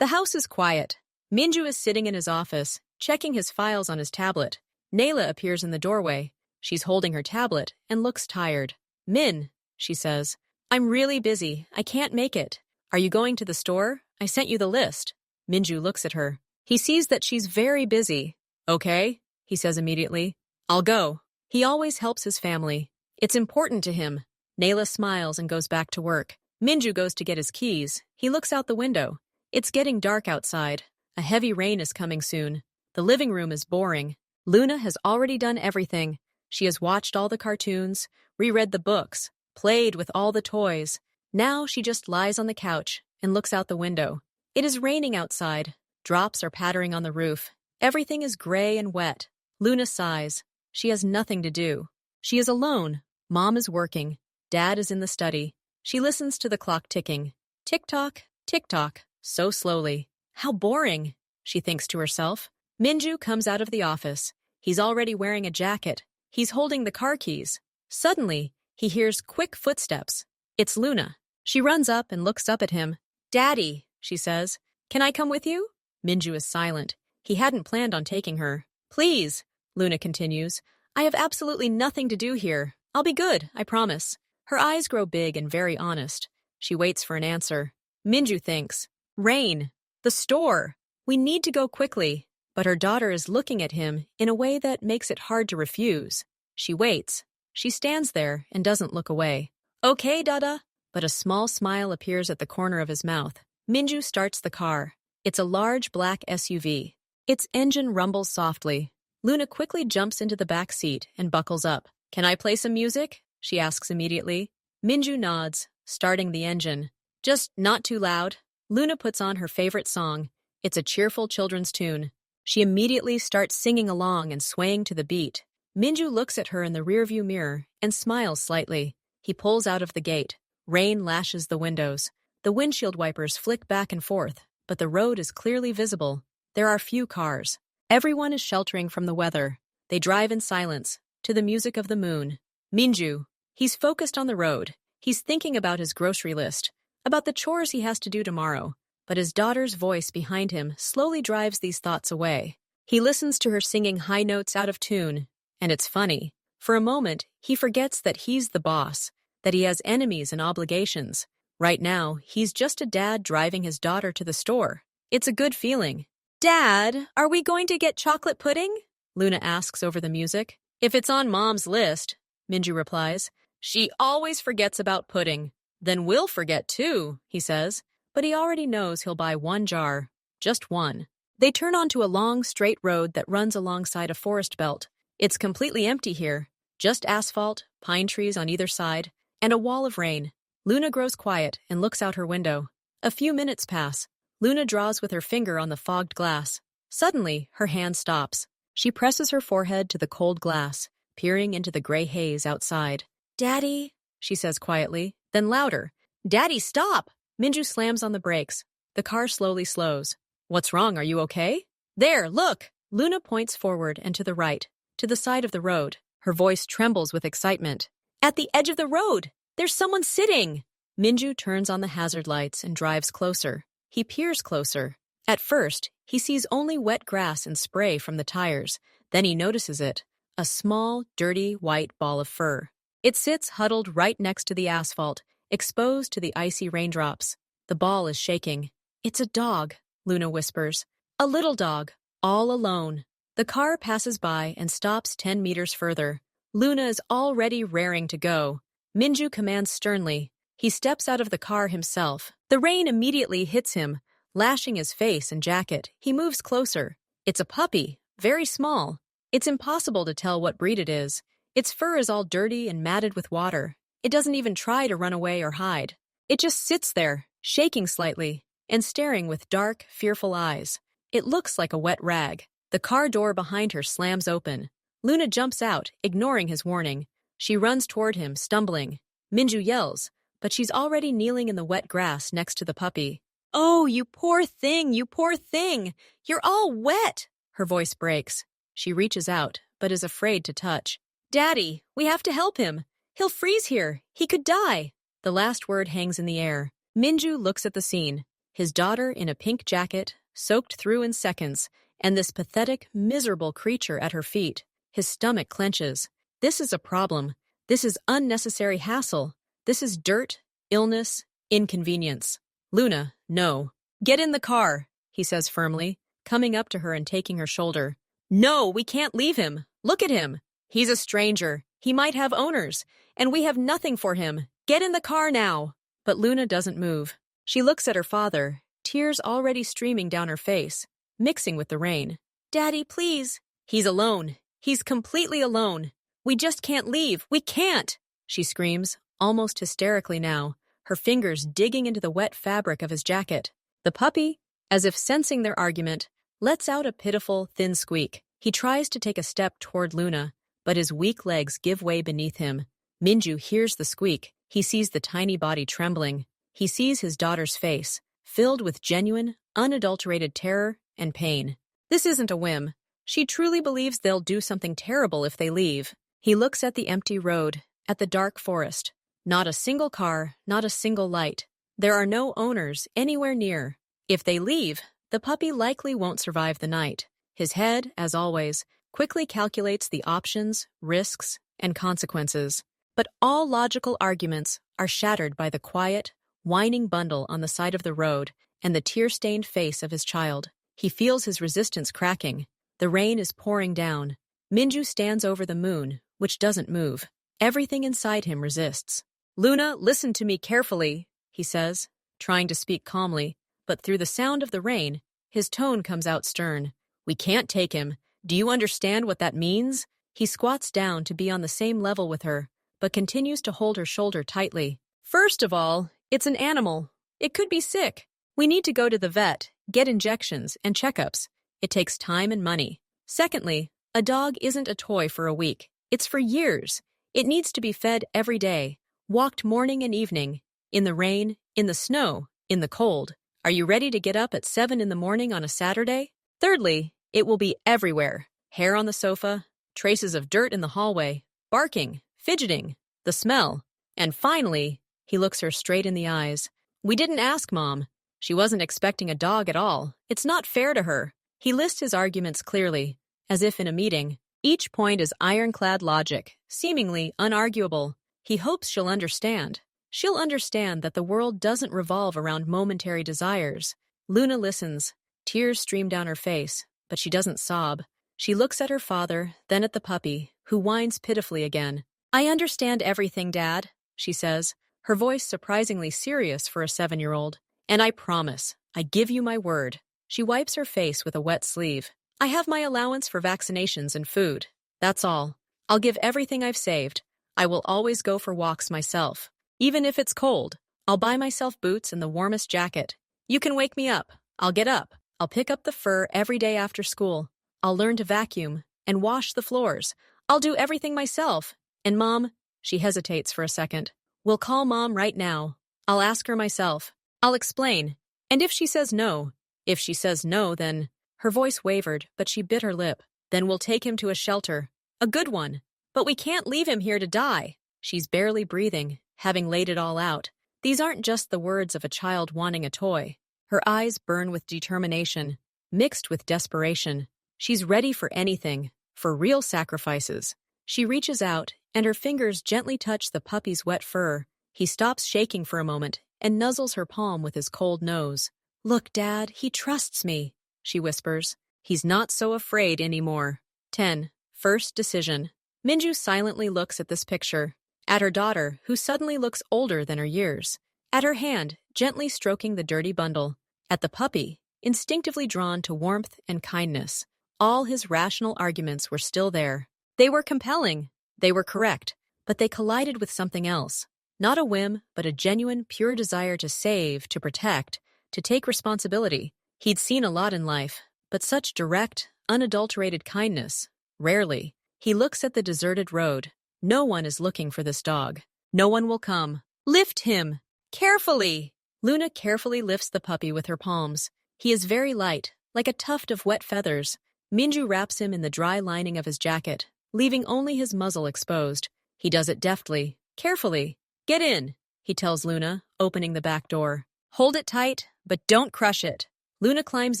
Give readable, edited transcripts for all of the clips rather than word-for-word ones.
The house is quiet. Minju is sitting in his office, checking his files on his tablet. Nayla appears in the doorway. She's holding her tablet and looks tired. Min, she says, I'm really busy. I can't make it. Are you going to the store? I sent you the list. Minju looks at her. He sees that she's very busy. Okay, he says immediately. I'll go. He always helps his family. It's important to him. Nayla smiles and goes back to work. Minju goes to get his keys. He looks out the window. It's getting dark outside. A heavy rain is coming soon. The living room is boring. Luna has already done everything. She has watched all the cartoons, reread the books, played with all the toys. Now she just lies on the couch and looks out the window. It is raining outside. Drops are pattering on the roof. Everything is gray and wet. Luna sighs. She has nothing to do. She is alone. Mom is working. Dad is in the study. She listens to the clock ticking. Tick-tock, tick-tock, so slowly. How boring, she thinks to herself. Minju comes out of the office. He's already wearing a jacket. He's holding the car keys. Suddenly, he hears quick footsteps. It's Luna. She runs up and looks up at him. Daddy, she says, can I come with you? Minju is silent. He hadn't planned on taking her. Please, Luna continues. I have absolutely nothing to do here. I'll be good, I promise. Her eyes grow big and very honest. She waits for an answer. Minju thinks, Rain, the store. We need to go quickly. But her daughter is looking at him in a way that makes it hard to refuse. She waits. She stands there and doesn't look away. Okay, Dada. But a small smile appears at the corner of his mouth. Minju starts the car. It's a large black SUV. Its engine rumbles softly. Luna quickly jumps into the back seat and buckles up. Can I play some music? She asks immediately. Minju nods, starting the engine. Just not too loud. Luna puts on her favorite song. It's a cheerful children's tune. She immediately starts singing along and swaying to the beat. Minju looks at her in the rearview mirror and smiles slightly. He pulls out of the gate. Rain lashes the windows. The windshield wipers flick back and forth, but the road is clearly visible. There are few cars. Everyone is sheltering from the weather. They drive in silence, to the music of the moon. Minju, he's focused on the road. He's thinking about his grocery list, about the chores he has to do tomorrow. But his daughter's voice behind him slowly drives these thoughts away. He listens to her singing high notes out of tune, and it's funny. For a moment, he forgets that he's the boss, that he has enemies and obligations. Right now, he's just a dad driving his daughter to the store. It's a good feeling. Dad, are we going to get chocolate pudding? Luna asks over the music. If it's on Mom's list, Minju replies. She always forgets about pudding. Then we'll forget too, he says. But he already knows he'll buy one jar. Just one. They turn onto a long, straight road that runs alongside a forest belt. It's completely empty here. Just asphalt, pine trees on either side, and a wall of rain. Luna grows quiet and looks out her window. A few minutes pass. Luna draws with her finger on the fogged glass. Suddenly, her hand stops. She presses her forehead to the cold glass, peering into the gray haze outside. Daddy, she says quietly, then louder. Daddy, stop! Minju slams on the brakes. The car slowly slows. What's wrong? Are you okay? There, look! Luna points forward and to the right, to the side of the road. Her voice trembles with excitement. At the edge of the road! There's someone sitting! Minju turns on the hazard lights and drives closer. He peers closer. At first, he sees only wet grass and spray from the tires. Then he notices it. A small, dirty, white ball of fur. It sits huddled right next to the asphalt, exposed to the icy raindrops. The ball is shaking. It's a dog, Luna whispers. A little dog, all alone. The car passes by and stops 10 meters further. Luna is already raring to go. Minju commands sternly. He steps out of the car himself. The rain immediately hits him, lashing his face and jacket. He moves closer. It's a puppy, very small. It's impossible to tell what breed it is. Its fur is all dirty and matted with water. It doesn't even try to run away or hide. It just sits there, shaking slightly, and staring with dark, fearful eyes. It looks like a wet rag. The car door behind her slams open. Luna jumps out, ignoring his warning. She runs toward him, stumbling. Minju yells, but she's already kneeling in the wet grass next to the puppy. Oh, you poor thing, you poor thing! You're all wet! Her voice breaks. She reaches out, but is afraid to touch. Daddy, we have to help him. He'll freeze here. He could die. The last word hangs in the air. Minju looks at the scene. his daughter in a pink jacket, soaked through in seconds, and this pathetic, miserable creature at her feet. His stomach clenches. This is a problem. This is unnecessary hassle. This is dirt, illness, inconvenience. Luna, no. Get in the car, he says firmly, coming up to her and taking her shoulder. No, we can't leave him. Look at him. He's a stranger. He might have owners, and we have nothing for him. Get in the car now. But Luna doesn't move. She looks at her father, tears already streaming down her face, mixing with the rain. Daddy, please. He's alone. He's completely alone. We just can't leave. We can't, she screams, almost hysterically now, her fingers digging into the wet fabric of his jacket. The puppy, as if sensing their argument, lets out a pitiful, thin squeak. He tries to take a step toward Luna, but his weak legs give way beneath him. Minju hears the squeak. He sees the tiny body trembling. He sees his daughter's face, filled with genuine, unadulterated terror and pain. This isn't a whim. She truly believes they'll do something terrible if they leave. He looks at the empty road, at the dark forest. Not a single car, not a single light. There are no owners anywhere near. If they leave, the puppy likely won't survive the night. His head, as always, quickly calculates the options, risks, and consequences. But all logical arguments are shattered by the quiet, whining bundle on the side of the road and the tear-stained face of his child. He feels his resistance cracking. The rain is pouring down. Minju stands over the moon, which doesn't move. Everything inside him resists. Luna, listen to me carefully, he says, trying to speak calmly, but through the sound of the rain, his tone comes out stern. We can't take him. Do you understand what that means? He squats down to be on the same level with her, but continues to hold her shoulder tightly. First of all, it's an animal. It could be sick. We need to go to the vet, get injections and checkups. It takes time and money. Secondly, a dog isn't a toy for a week. It's for years. It needs to be fed every day, walked morning and evening, in the rain, in the snow, in the cold. Are you ready to get up at 7 in the morning on a Saturday? Thirdly, it will be everywhere. Hair on the sofa, traces of dirt in the hallway, barking, fidgeting, the smell. And finally, he looks her straight in the eyes. We didn't ask Mom. She wasn't expecting a dog at all. It's not fair to her. He lists his arguments clearly, as if in a meeting. Each point is ironclad logic, seemingly unarguable. He hopes she'll understand. She'll understand that the world doesn't revolve around momentary desires. Luna listens. Tears stream down her face, but she doesn't sob. She looks at her father, then at the puppy, who whines pitifully again. I understand everything, Dad, she says, her voice surprisingly serious for a 7-year-old. And I promise, I give you my word. She wipes her face with a wet sleeve. I have my allowance for vaccinations and food. That's all. I'll give everything I've saved. I will always go for walks myself. Even if it's cold, I'll buy myself boots and the warmest jacket. You can wake me up. I'll get up. I'll pick up the fur every day after school. I'll learn to vacuum and wash the floors. I'll do everything myself. And Mom, she hesitates for a second. We'll call Mom right now. I'll ask her myself. I'll explain. And if she says no, then... Her voice wavered, but she bit her lip. Then we'll take him to a shelter. A good one. But we can't leave him here to die. She's barely breathing, having laid it all out. These aren't just the words of a child wanting a toy. Her eyes burn with determination, mixed with desperation. She's ready for anything, for real sacrifices. She reaches out, and her fingers gently touch the puppy's wet fur. He stops shaking for a moment and nuzzles her palm with his cold nose. Look, Dad, he trusts me, she whispers. He's not so afraid anymore. 10. First decision. Minju silently looks at this picture, at her daughter, who suddenly looks older than her years, at her hand, gently stroking the dirty bundle, at the puppy, instinctively drawn to warmth and kindness. All his rational arguments were still there. They were compelling. They were correct. But they collided with something else. Not a whim, but a genuine, pure desire to save, to protect, to take responsibility. He'd seen a lot in life, but such direct, unadulterated kindness, rarely. He looks at the deserted road. No one is looking for this dog. No one will come. Lift him! Carefully! Luna carefully lifts the puppy with her palms. He is very light, like a tuft of wet feathers. Minju wraps him in the dry lining of his jacket, leaving only his muzzle exposed. He does it deftly, carefully. Get in, he tells Luna, opening the back door. Hold it tight. but don't crush it. Luna climbs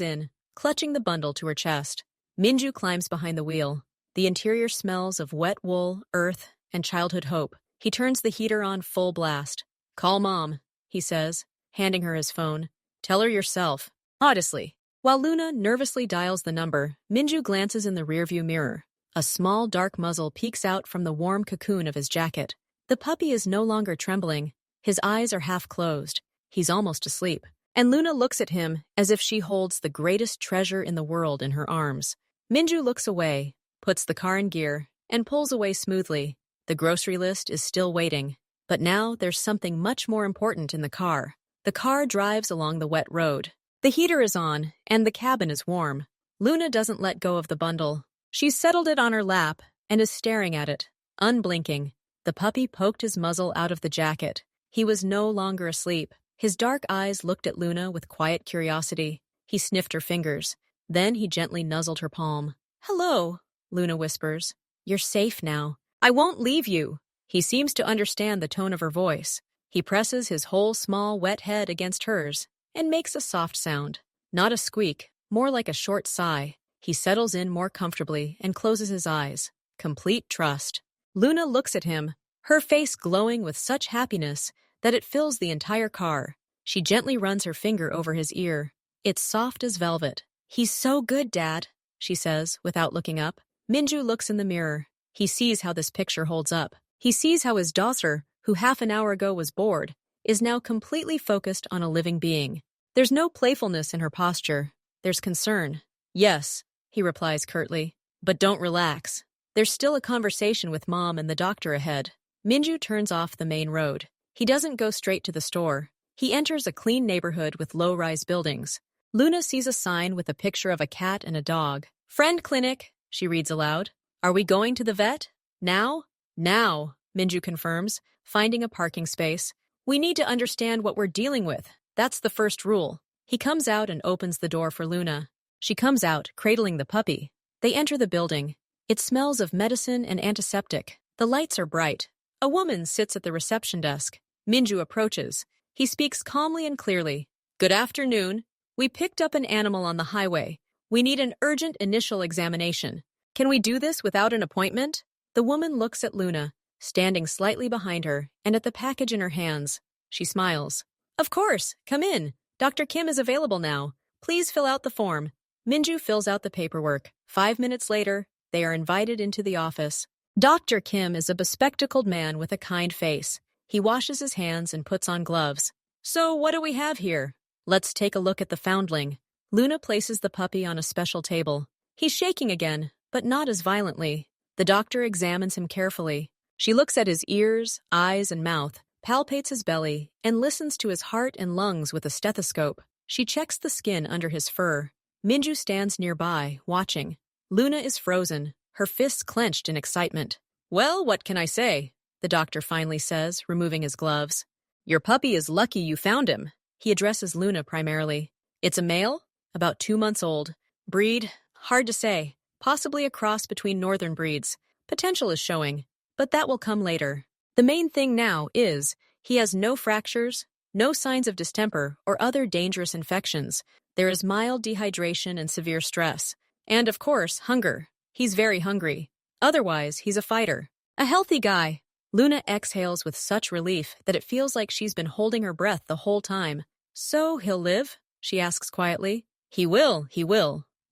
in, clutching the bundle to her chest. Minju climbs behind the wheel. The interior smells of wet wool, earth, and childhood hope. He turns the heater on full blast. Call Mom, he says, handing her his phone. Tell her yourself. Honestly. While Luna nervously dials the number, Minju glances in the rearview mirror. A small dark muzzle peeks out from the warm cocoon of his jacket. The puppy is no longer trembling. His eyes are half closed. He's almost asleep. And Luna looks at him as if she holds the greatest treasure in the world in her arms. Minju looks away, puts the car in gear, and pulls away smoothly. The grocery list is still waiting. But now there's something much more important in the car. The car drives along the wet road. The heater is on, and the cabin is warm. Luna doesn't let go of the bundle. She's settled it on her lap and is staring at it, unblinking. The puppy poked his muzzle out of the jacket. He was no longer asleep. His dark eyes looked at Luna with quiet curiosity. He sniffed her fingers. Then he gently nuzzled her palm. Hello, Luna whispers. You're safe now. I won't leave you. He seems to understand the tone of her voice. He presses his whole small, wet head against hers and makes a soft sound. Not a squeak, more like a short sigh. He settles in more comfortably and closes his eyes. Complete trust. Luna looks at him, her face glowing with such happiness that it fills the entire car. She gently runs her finger over his ear. It's soft as velvet. He's so good, Dad, she says, without looking up. Minju looks in the mirror. He sees how this picture holds up. He sees how his daughter, who half an hour ago was bored, is now completely focused on a living being. There's no playfulness in her posture. There's concern. Yes, he replies curtly, but don't relax. There's still a conversation with Mom and the doctor ahead. Minju turns off the main road. He doesn't go straight to the store. He enters a clean neighborhood with low-rise buildings. Luna sees a sign with a picture of a cat and a dog. Friend clinic, she reads aloud. Are we going to the vet? Now? Now, Minju confirms, finding a parking space. We need to understand what we're dealing with. That's the first rule. He comes out and opens the door for Luna. She comes out, cradling the puppy. They enter the building. It smells of medicine and antiseptic. The lights are bright. A woman sits at the reception desk. Minju approaches. He speaks calmly and clearly. Good afternoon. We picked up an animal on the highway. We need an urgent initial examination. Can we do this without an appointment? The woman looks at Luna, standing slightly behind her, and at the package in her hands. She smiles. Of course, come in. Dr. Kim is available now. Please fill out the form. Minju fills out the paperwork. 5 minutes later, they are invited into the office. Dr. Kim is a bespectacled man with a kind face. He washes his hands and puts on gloves. So what do we have here? Let's take a look at the foundling. Luna places the puppy on a special table. He's shaking again, but not as violently. The doctor examines him carefully. She looks at his ears, eyes, and mouth, palpates his belly, and listens to his heart and lungs with a stethoscope. She checks the skin under his fur. Minju stands nearby, watching. Luna is frozen, her fists clenched in excitement. Well, what can I say? The doctor finally says, removing his gloves. Your puppy is lucky you found him. He addresses Luna primarily. It's a male, about 2 months old. Breed, hard to say. Possibly a cross between northern breeds. Potential is showing, but that will come later. The main thing now is, he has no fractures, no signs of distemper or other dangerous infections. There is mild dehydration and severe stress. And, of course, hunger. He's very hungry. Otherwise, he's a fighter. A healthy guy. Luna exhales with such relief that it feels like she's been holding her breath the whole time. So, he'll live? She asks quietly. He will.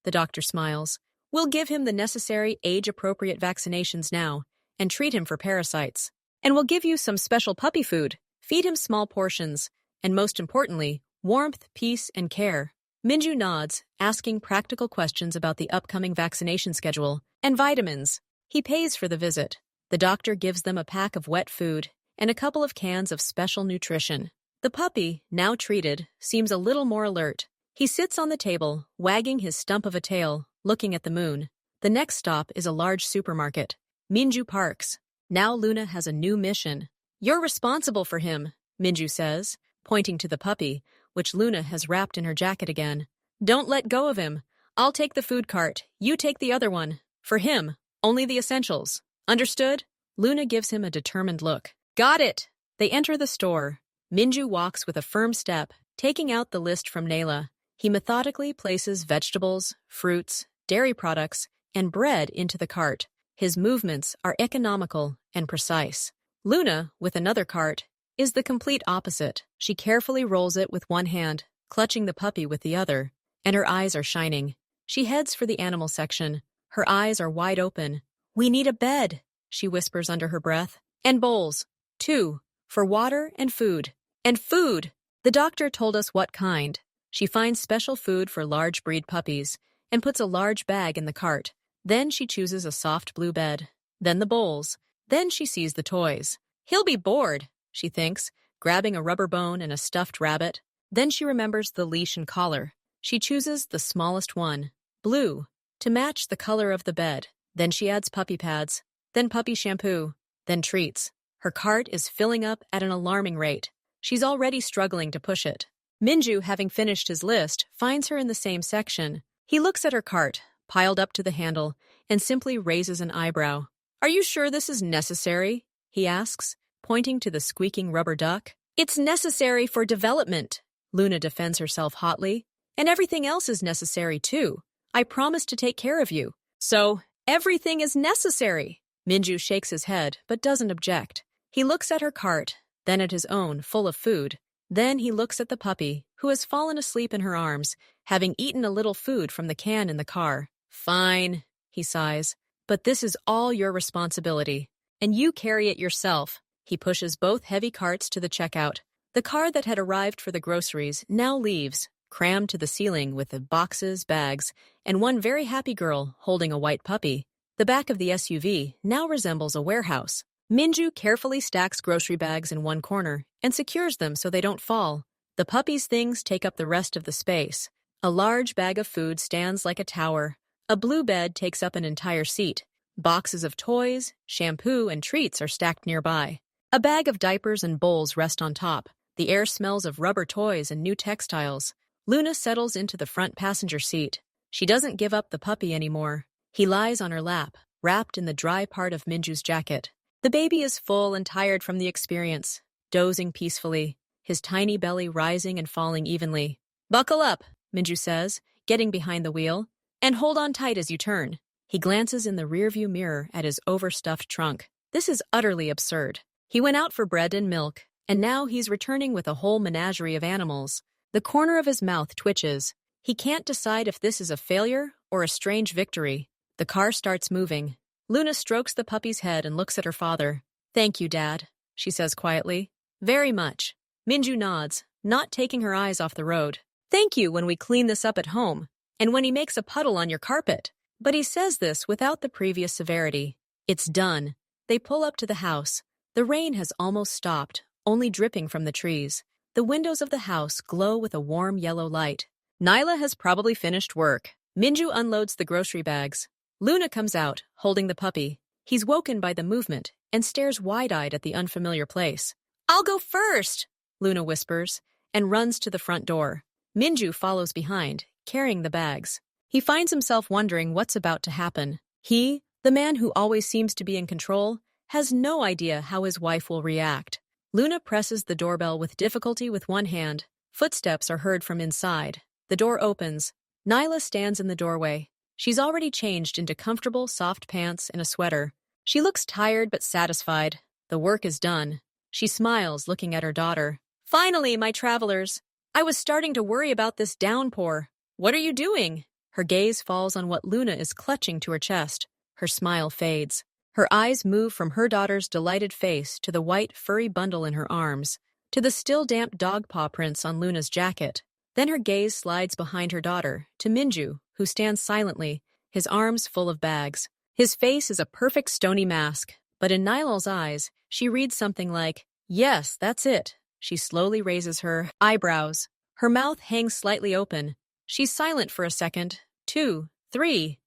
The doctor smiles. We'll give him the necessary age-appropriate vaccinations now and treat him for parasites. And we'll give you some special puppy food. Feed him small portions. And most importantly, warmth, peace, and care. Minju nods, asking practical questions about the upcoming vaccination schedule and vitamins. He pays for the visit. The doctor gives them a pack of wet food and a couple of cans of special nutrition. The puppy, now treated, seems a little more alert. He sits on the table, wagging his stump of a tail, looking at the moon. The next stop is a large supermarket. Minju parks. Now Luna has a new mission. You're responsible for him, Minju says, pointing to the puppy, which Luna has wrapped in her jacket again. Don't let go of him. I'll take the food cart. You take the other one. For him, only the essentials. Understood? Luna gives him a determined look. Got it! They enter the store. Minju walks with a firm step, Taking out the list from Nayla, he methodically places vegetables, fruits, dairy products, and bread into the cart. His movements are economical and precise. Luna, with another cart, is the complete opposite. She carefully rolls it with one hand, clutching the puppy with the other, and her eyes are shining. She heads for the animal section. Her eyes are wide open. "We need a bed," she whispers under her breath. "And bowls, too, for water and food." "And food!" The doctor told us what kind. She finds special food for large breed puppies and puts a large bag in the cart. Then she chooses a soft blue bed. Then the bowls. Then she sees the toys. "He'll be bored," she thinks, grabbing a rubber bone and a stuffed rabbit. Then she remembers the leash and collar. She chooses the smallest one, blue, to match the color of the bed. Then she adds puppy pads, then puppy shampoo, then treats. Her cart is filling up at an alarming rate. She's already struggling to push it. Minju, having finished his list, finds her in the same section. He looks at her cart, piled up to the handle, and simply raises an eyebrow. "Are you sure this is necessary?" he asks, pointing to the squeaking rubber duck. "It's necessary for development," Luna defends herself hotly. "And everything else is necessary too. I promised to take care of you. So, everything is necessary." Minju shakes his head, but doesn't object. He looks at her cart, then at his own, full of food. Then he looks at the puppy, who has fallen asleep in her arms, having eaten a little food from the can in the car. "Fine," he sighs, "but this is all your responsibility. And you carry it yourself." He pushes both heavy carts to the checkout. The car that had arrived for the groceries now leaves, crammed to the ceiling with the boxes, bags, and one very happy girl holding a white puppy. The back of the SUV now resembles a warehouse. Minju carefully stacks grocery bags in one corner and secures them so they don't fall. The puppy's things take up the rest of the space. A large bag of food stands like a tower. A blue bed takes up an entire seat. Boxes of toys, shampoo, and treats are stacked nearby. A bag of diapers and bowls rest on top. The air smells of rubber toys and new textiles. Luna settles into the front passenger seat. She doesn't give up the puppy anymore. He lies on her lap, wrapped in the dry part of Minju's jacket. The baby is full and tired from the experience, dozing peacefully, his tiny belly rising and falling evenly. "Buckle up," Minju says, getting behind the wheel, "and hold on tight as you turn." He glances in the rearview mirror at his overstuffed trunk. This is utterly absurd. He went out for bread and milk, and now he's returning with a whole menagerie of animals. The corner of his mouth twitches. He can't decide if this is a failure or a strange victory. The car starts moving. Luna strokes the puppy's head and looks at her father. "Thank you, Dad," she says quietly. "Very much." Minju nods, not taking her eyes off the road. "Thank you when we clean this up at home, and when he makes a puddle on your carpet." But he says this without the previous severity. It's done. They pull up to the house. The rain has almost stopped, only dripping from the trees. The windows of the house glow with a warm yellow light. Nyla has probably finished work. Minju unloads the grocery bags. Luna comes out, holding the puppy. He's woken by the movement and stares wide-eyed at the unfamiliar place. "I'll go first," Luna whispers, and runs to the front door. Minju follows behind, carrying the bags. He finds himself wondering what's about to happen. He, the man who always seems to be in control, has no idea how his wife will react. Luna presses the doorbell with difficulty with one hand. Footsteps are heard from inside. The door opens. Nyla stands in the doorway. She's already changed into comfortable, soft pants and a sweater. She looks tired but satisfied. The work is done. She smiles, looking at her daughter. "Finally, my travelers. I was starting to worry about this downpour. What are you doing?" Her gaze falls on what Luna is clutching to her chest. Her smile fades. Her eyes move from her daughter's delighted face to the white, furry bundle in her arms, to the still damp dog paw prints on Luna's jacket. Then her gaze slides behind her daughter, to Minju, who stands silently, his arms full of bags. His face is a perfect stony mask, but in Nilal's eyes, she reads something like, "Yes, that's it." She slowly raises her eyebrows. Her mouth hangs slightly open. She's silent for a second. 2, 3.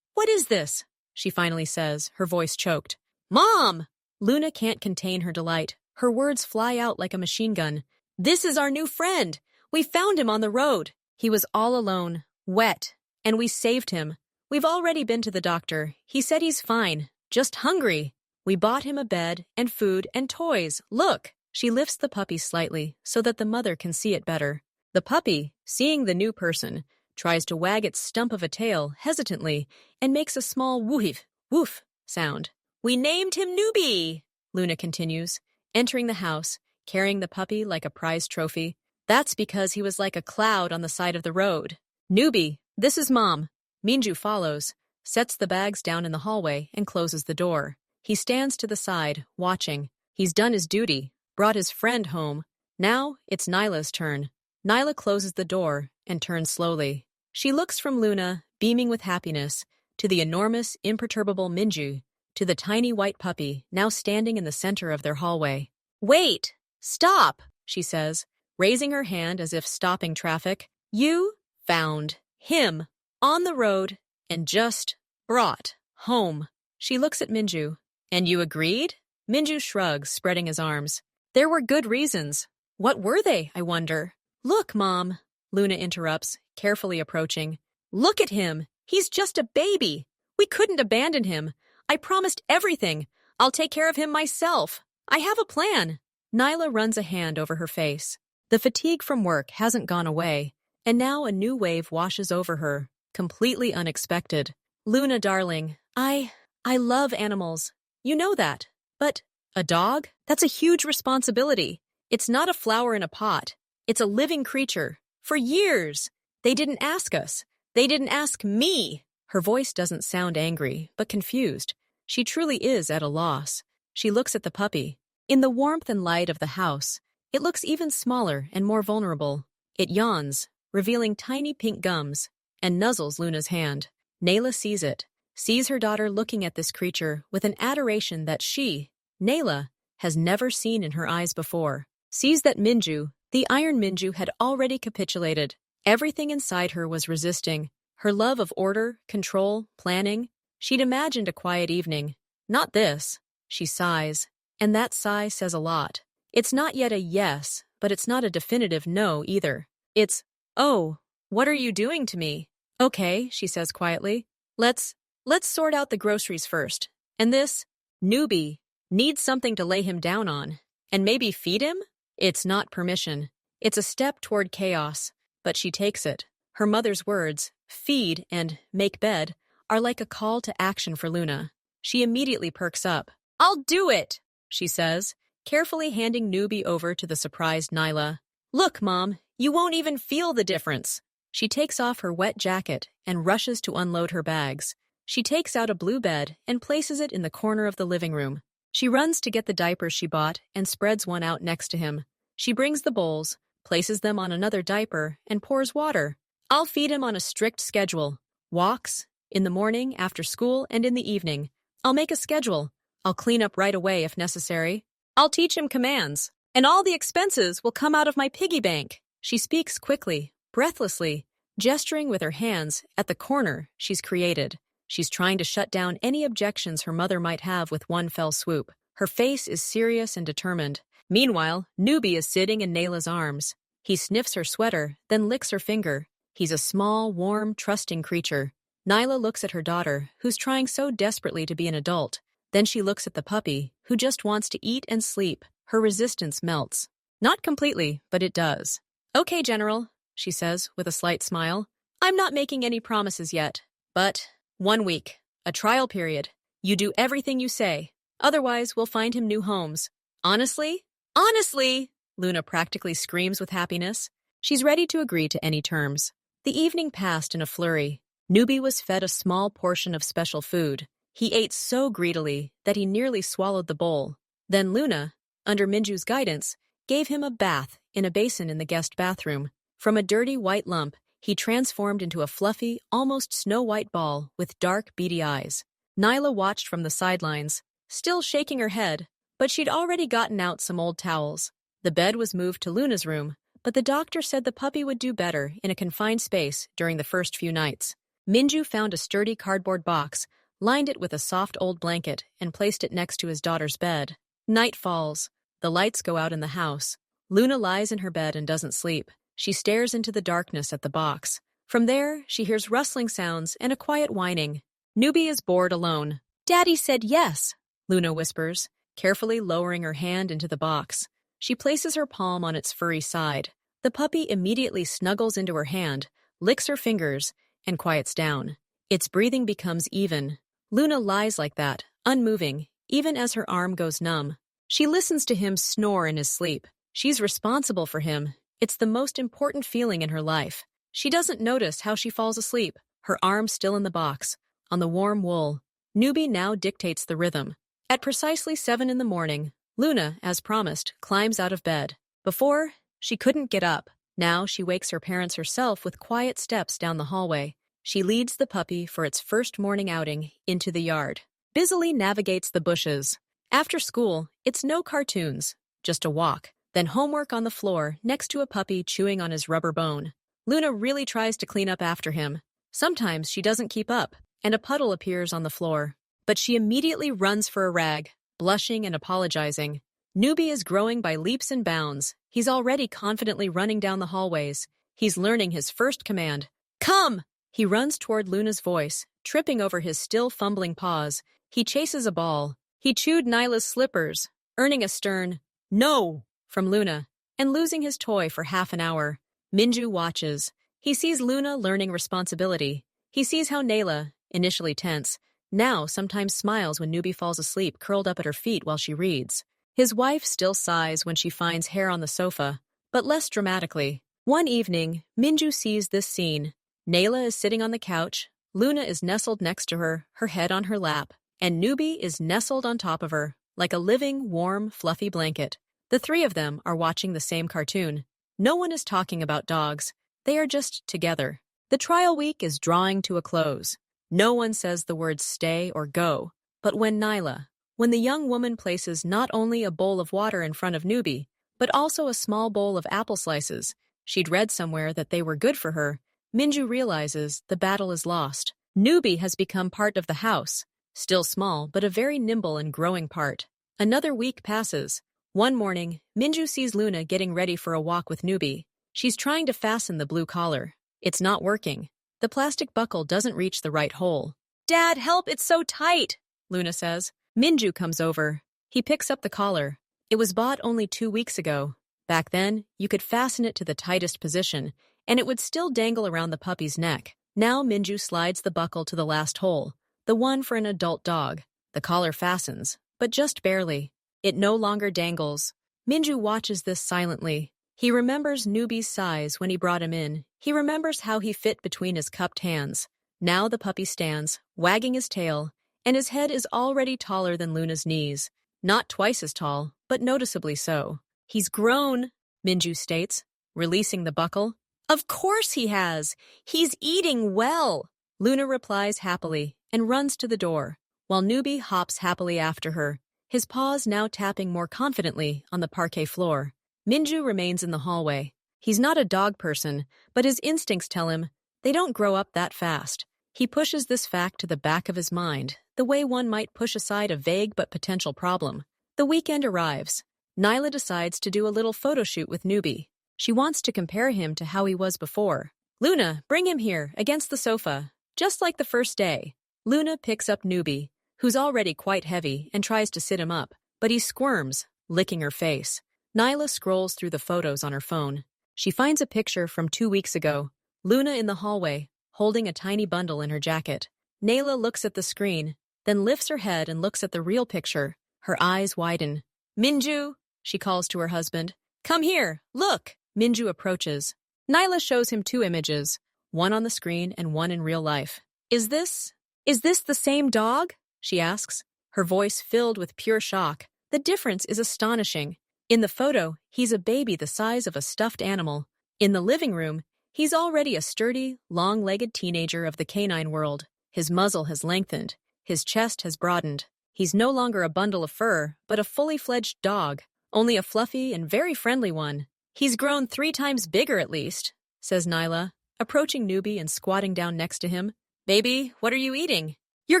What is this?" she finally says, her voice choked. "Mom!" Luna can't contain her delight. Her words fly out like a machine gun. "This is our new friend. We found him on the road. He was all alone, wet, and we saved him. We've already been to the doctor. He said he's fine, just hungry. We bought him a bed and food and toys. Look." She lifts the puppy slightly so that the mother can see it better. The puppy, seeing the new person, tries to wag its stump of a tail hesitantly and makes a small woof, woof sound. We named him Newbie, Luna continues, entering the house, carrying the puppy like a prized trophy. That's because he was like a cloud on the side of the road. Newbie, this is Mom. Minju follows, sets the bags down in the hallway, and closes the door. He stands to the side, watching. He's done his duty, brought his friend home. Now it's Nyla's turn. Nyla closes the door and turns slowly. She looks from Luna, beaming with happiness, to the enormous, imperturbable Minju, to the tiny white puppy now standing in the center of their hallway. Wait! Stop! She says, raising her hand as if stopping traffic. You found him on the road and just brought home. She looks at Minju. And you agreed? Minju shrugs, spreading his arms. There were good reasons. What were they, I wonder? Look, Mom, Luna interrupts, carefully approaching. Look at him. He's just a baby. We couldn't abandon him. I promised everything. I'll take care of him myself. I have a plan. Nyla runs a hand over her face. The fatigue from work hasn't gone away, and now a new wave washes over her, completely unexpected. Luna, darling, I love animals. You know that. But a dog? That's a huge responsibility. It's not a flower in a pot. It's a living creature. For years. They didn't ask us. They didn't ask me. Her voice doesn't sound angry, but confused. She truly is at a loss. She looks at the puppy. In the warmth and light of the house, it looks even smaller and more vulnerable. It yawns, revealing tiny pink gums, and nuzzles Luna's hand. Nayla sees it, sees her daughter looking at this creature with an adoration that she, Nayla, has never seen in her eyes before. Sees that Minju, the Iron Minju, had already capitulated. Everything inside her was resisting. Her love of order, control, planning. She'd imagined a quiet evening. Not this. She sighs. And that sigh says a lot. It's not yet a yes, but it's not a definitive no either. It's, oh, what are you doing to me? Okay, she says quietly. Let's sort out the groceries first. And this newbie needs something to lay him down on. And maybe feed him? It's not permission. It's a step toward chaos, but she takes it. Her mother's words, feed and make bed, are like a call to action for Luna. She immediately perks up. I'll do it, she says, carefully handing Newbie over to the surprised Nyla. Look, Mom, you won't even feel the difference. She takes off her wet jacket and rushes to unload her bags. She takes out a blue bed and places it in the corner of the living room. She runs to get the diapers she bought and spreads one out next to him. She brings the bowls, places them on another diaper, and pours water. I'll feed him on a strict schedule. Walks, in the morning, after school, and in the evening. I'll make a schedule. I'll clean up right away if necessary. I'll teach him commands. And all the expenses will come out of my piggy bank. She speaks quickly, breathlessly, gesturing with her hands at the corner she's created. She's trying to shut down any objections her mother might have with one fell swoop. Her face is serious and determined. Meanwhile, Newbie is sitting in Nayla's arms. He sniffs her sweater, then licks her finger. He's a small, warm, trusting creature. Nyla looks at her daughter, who's trying so desperately to be an adult. Then she looks at the puppy, who just wants to eat and sleep. Her resistance melts. Not completely, but it does. Okay, General, she says with a slight smile. I'm not making any promises yet, but 1 week, a trial period. You do everything you say. Otherwise, we'll find him new homes. Honestly? Honestly! Luna practically screams with happiness. She's ready to agree to any terms. The evening passed in a flurry. Newbie was fed a small portion of special food. He ate so greedily that he nearly swallowed the bowl. Then Luna, under Minju's guidance, gave him a bath in a basin in the guest bathroom. From a dirty white lump, he transformed into a fluffy, almost snow-white ball with dark, beady eyes. Nyla watched from the sidelines, still shaking her head, but she'd already gotten out some old towels. The bed was moved to Luna's room, but the doctor said the puppy would do better in a confined space during the first few nights. Minju found a sturdy cardboard box, lined it with a soft old blanket, and placed it next to his daughter's bed. Night falls. The lights go out in the house. Luna lies in her bed and doesn't sleep. She stares into the darkness at the box. From there, she hears rustling sounds and a quiet whining. Newbie is bored alone. Daddy said yes, Luna whispers, carefully lowering her hand into the box. She places her palm on its furry side. The puppy immediately snuggles into her hand, licks her fingers, and quiets down. Its breathing becomes even. Luna lies like that, unmoving, even as her arm goes numb. She listens to him snore in his sleep. She's responsible for him. It's the most important feeling in her life. She doesn't notice how she falls asleep, her arm still in the box, on the warm wool. Newbie now dictates the rhythm. At precisely 7 in the morning, Luna, as promised, climbs out of bed. Before, she couldn't get up. Now she wakes her parents herself with quiet steps down the hallway. She leads the puppy for its first morning outing into the yard. Busily navigates the bushes. After school, it's no cartoons, just a walk. Then homework on the floor next to a puppy chewing on his rubber bone. Luna really tries to clean up after him. Sometimes she doesn't keep up, and a puddle appears on the floor. But she immediately runs for a rag, blushing and apologizing. Newbie is growing by leaps and bounds. He's already confidently running down the hallways. He's learning his first command. Come! He runs toward Luna's voice, tripping over his still fumbling paws. He chases a ball. He chewed Nyla's slippers, earning a stern, "No!" from Luna, and losing his toy for half an hour. Minju watches. He sees Luna learning responsibility. He sees how Nyla, initially tense, now sometimes smiles when Newbie falls asleep curled up at her feet while she reads. His wife still sighs when she finds hair on the sofa, but less dramatically. One evening, Minju sees this scene. Nyla is sitting on the couch, Luna is nestled next to her, her head on her lap, and Newbie is nestled on top of her, like a living, warm, fluffy blanket. The three of them are watching the same cartoon. No one is talking about dogs. They are just together. The trial week is drawing to a close. No one says the words stay or go. But when the young woman places not only a bowl of water in front of Newbie, but also a small bowl of apple slices, she'd read somewhere that they were good for her, Minju realizes the battle is lost. Newbie has become part of the house, still small but a very nimble and growing part. Another week passes. One morning, Minju sees Luna getting ready for a walk with Newbie. She's trying to fasten the blue collar. It's not working. The plastic buckle doesn't reach the right hole. "Dad, help, it's so tight," Luna says. Minju comes over. He picks up the collar. It was bought only 2 weeks ago. Back then, you could fasten it to the tightest position, and it would still dangle around the puppy's neck. Now Minju slides the buckle to the last hole, the one for an adult dog. The collar fastens, but just barely. It no longer dangles. Minju watches this silently. He remembers Newbie's size when he brought him in. He remembers how he fit between his cupped hands. Now the puppy stands, wagging his tail, and his head is already taller than Luna's knees. Not twice as tall, but noticeably so. "He's grown," Minju states, releasing the buckle. "Of course he has. He's eating well," Luna replies happily and runs to the door, while Newbie hops happily after her, his paws now tapping more confidently on the parquet floor. Minju remains in the hallway. He's not a dog person, but his instincts tell him they don't grow up that fast. He pushes this fact to the back of his mind, the way one might push aside a vague but potential problem. The weekend arrives. Nyla decides to do a little photo shoot with Newbie. She wants to compare him to how he was before. "Luna, bring him here, against the sofa, just like the first day." Luna picks up Newbie, who's already quite heavy, and tries to sit him up, but he squirms, licking her face. Nyla scrolls through the photos on her phone. She finds a picture from 2 weeks ago. Luna in the hallway, holding a tiny bundle in her jacket. Nyla looks at the screen, then lifts her head and looks at the real picture. Her eyes widen. "Minju," she calls to her husband. "Come here, look." Minju approaches. Nyla shows him 2 images, one on the screen and one in real life. Is this the same dog?" she asks, her voice filled with pure shock. The difference is astonishing. In the photo, he's a baby the size of a stuffed animal. In the living room, he's already a sturdy, long-legged teenager of the canine world. His muzzle has lengthened. His chest has broadened. He's no longer a bundle of fur, but a fully fledged dog, only a fluffy and very friendly one. "He's grown 3 times bigger at least," says Nyla, approaching Newbie and squatting down next to him. "Baby, what are you eating?" "You're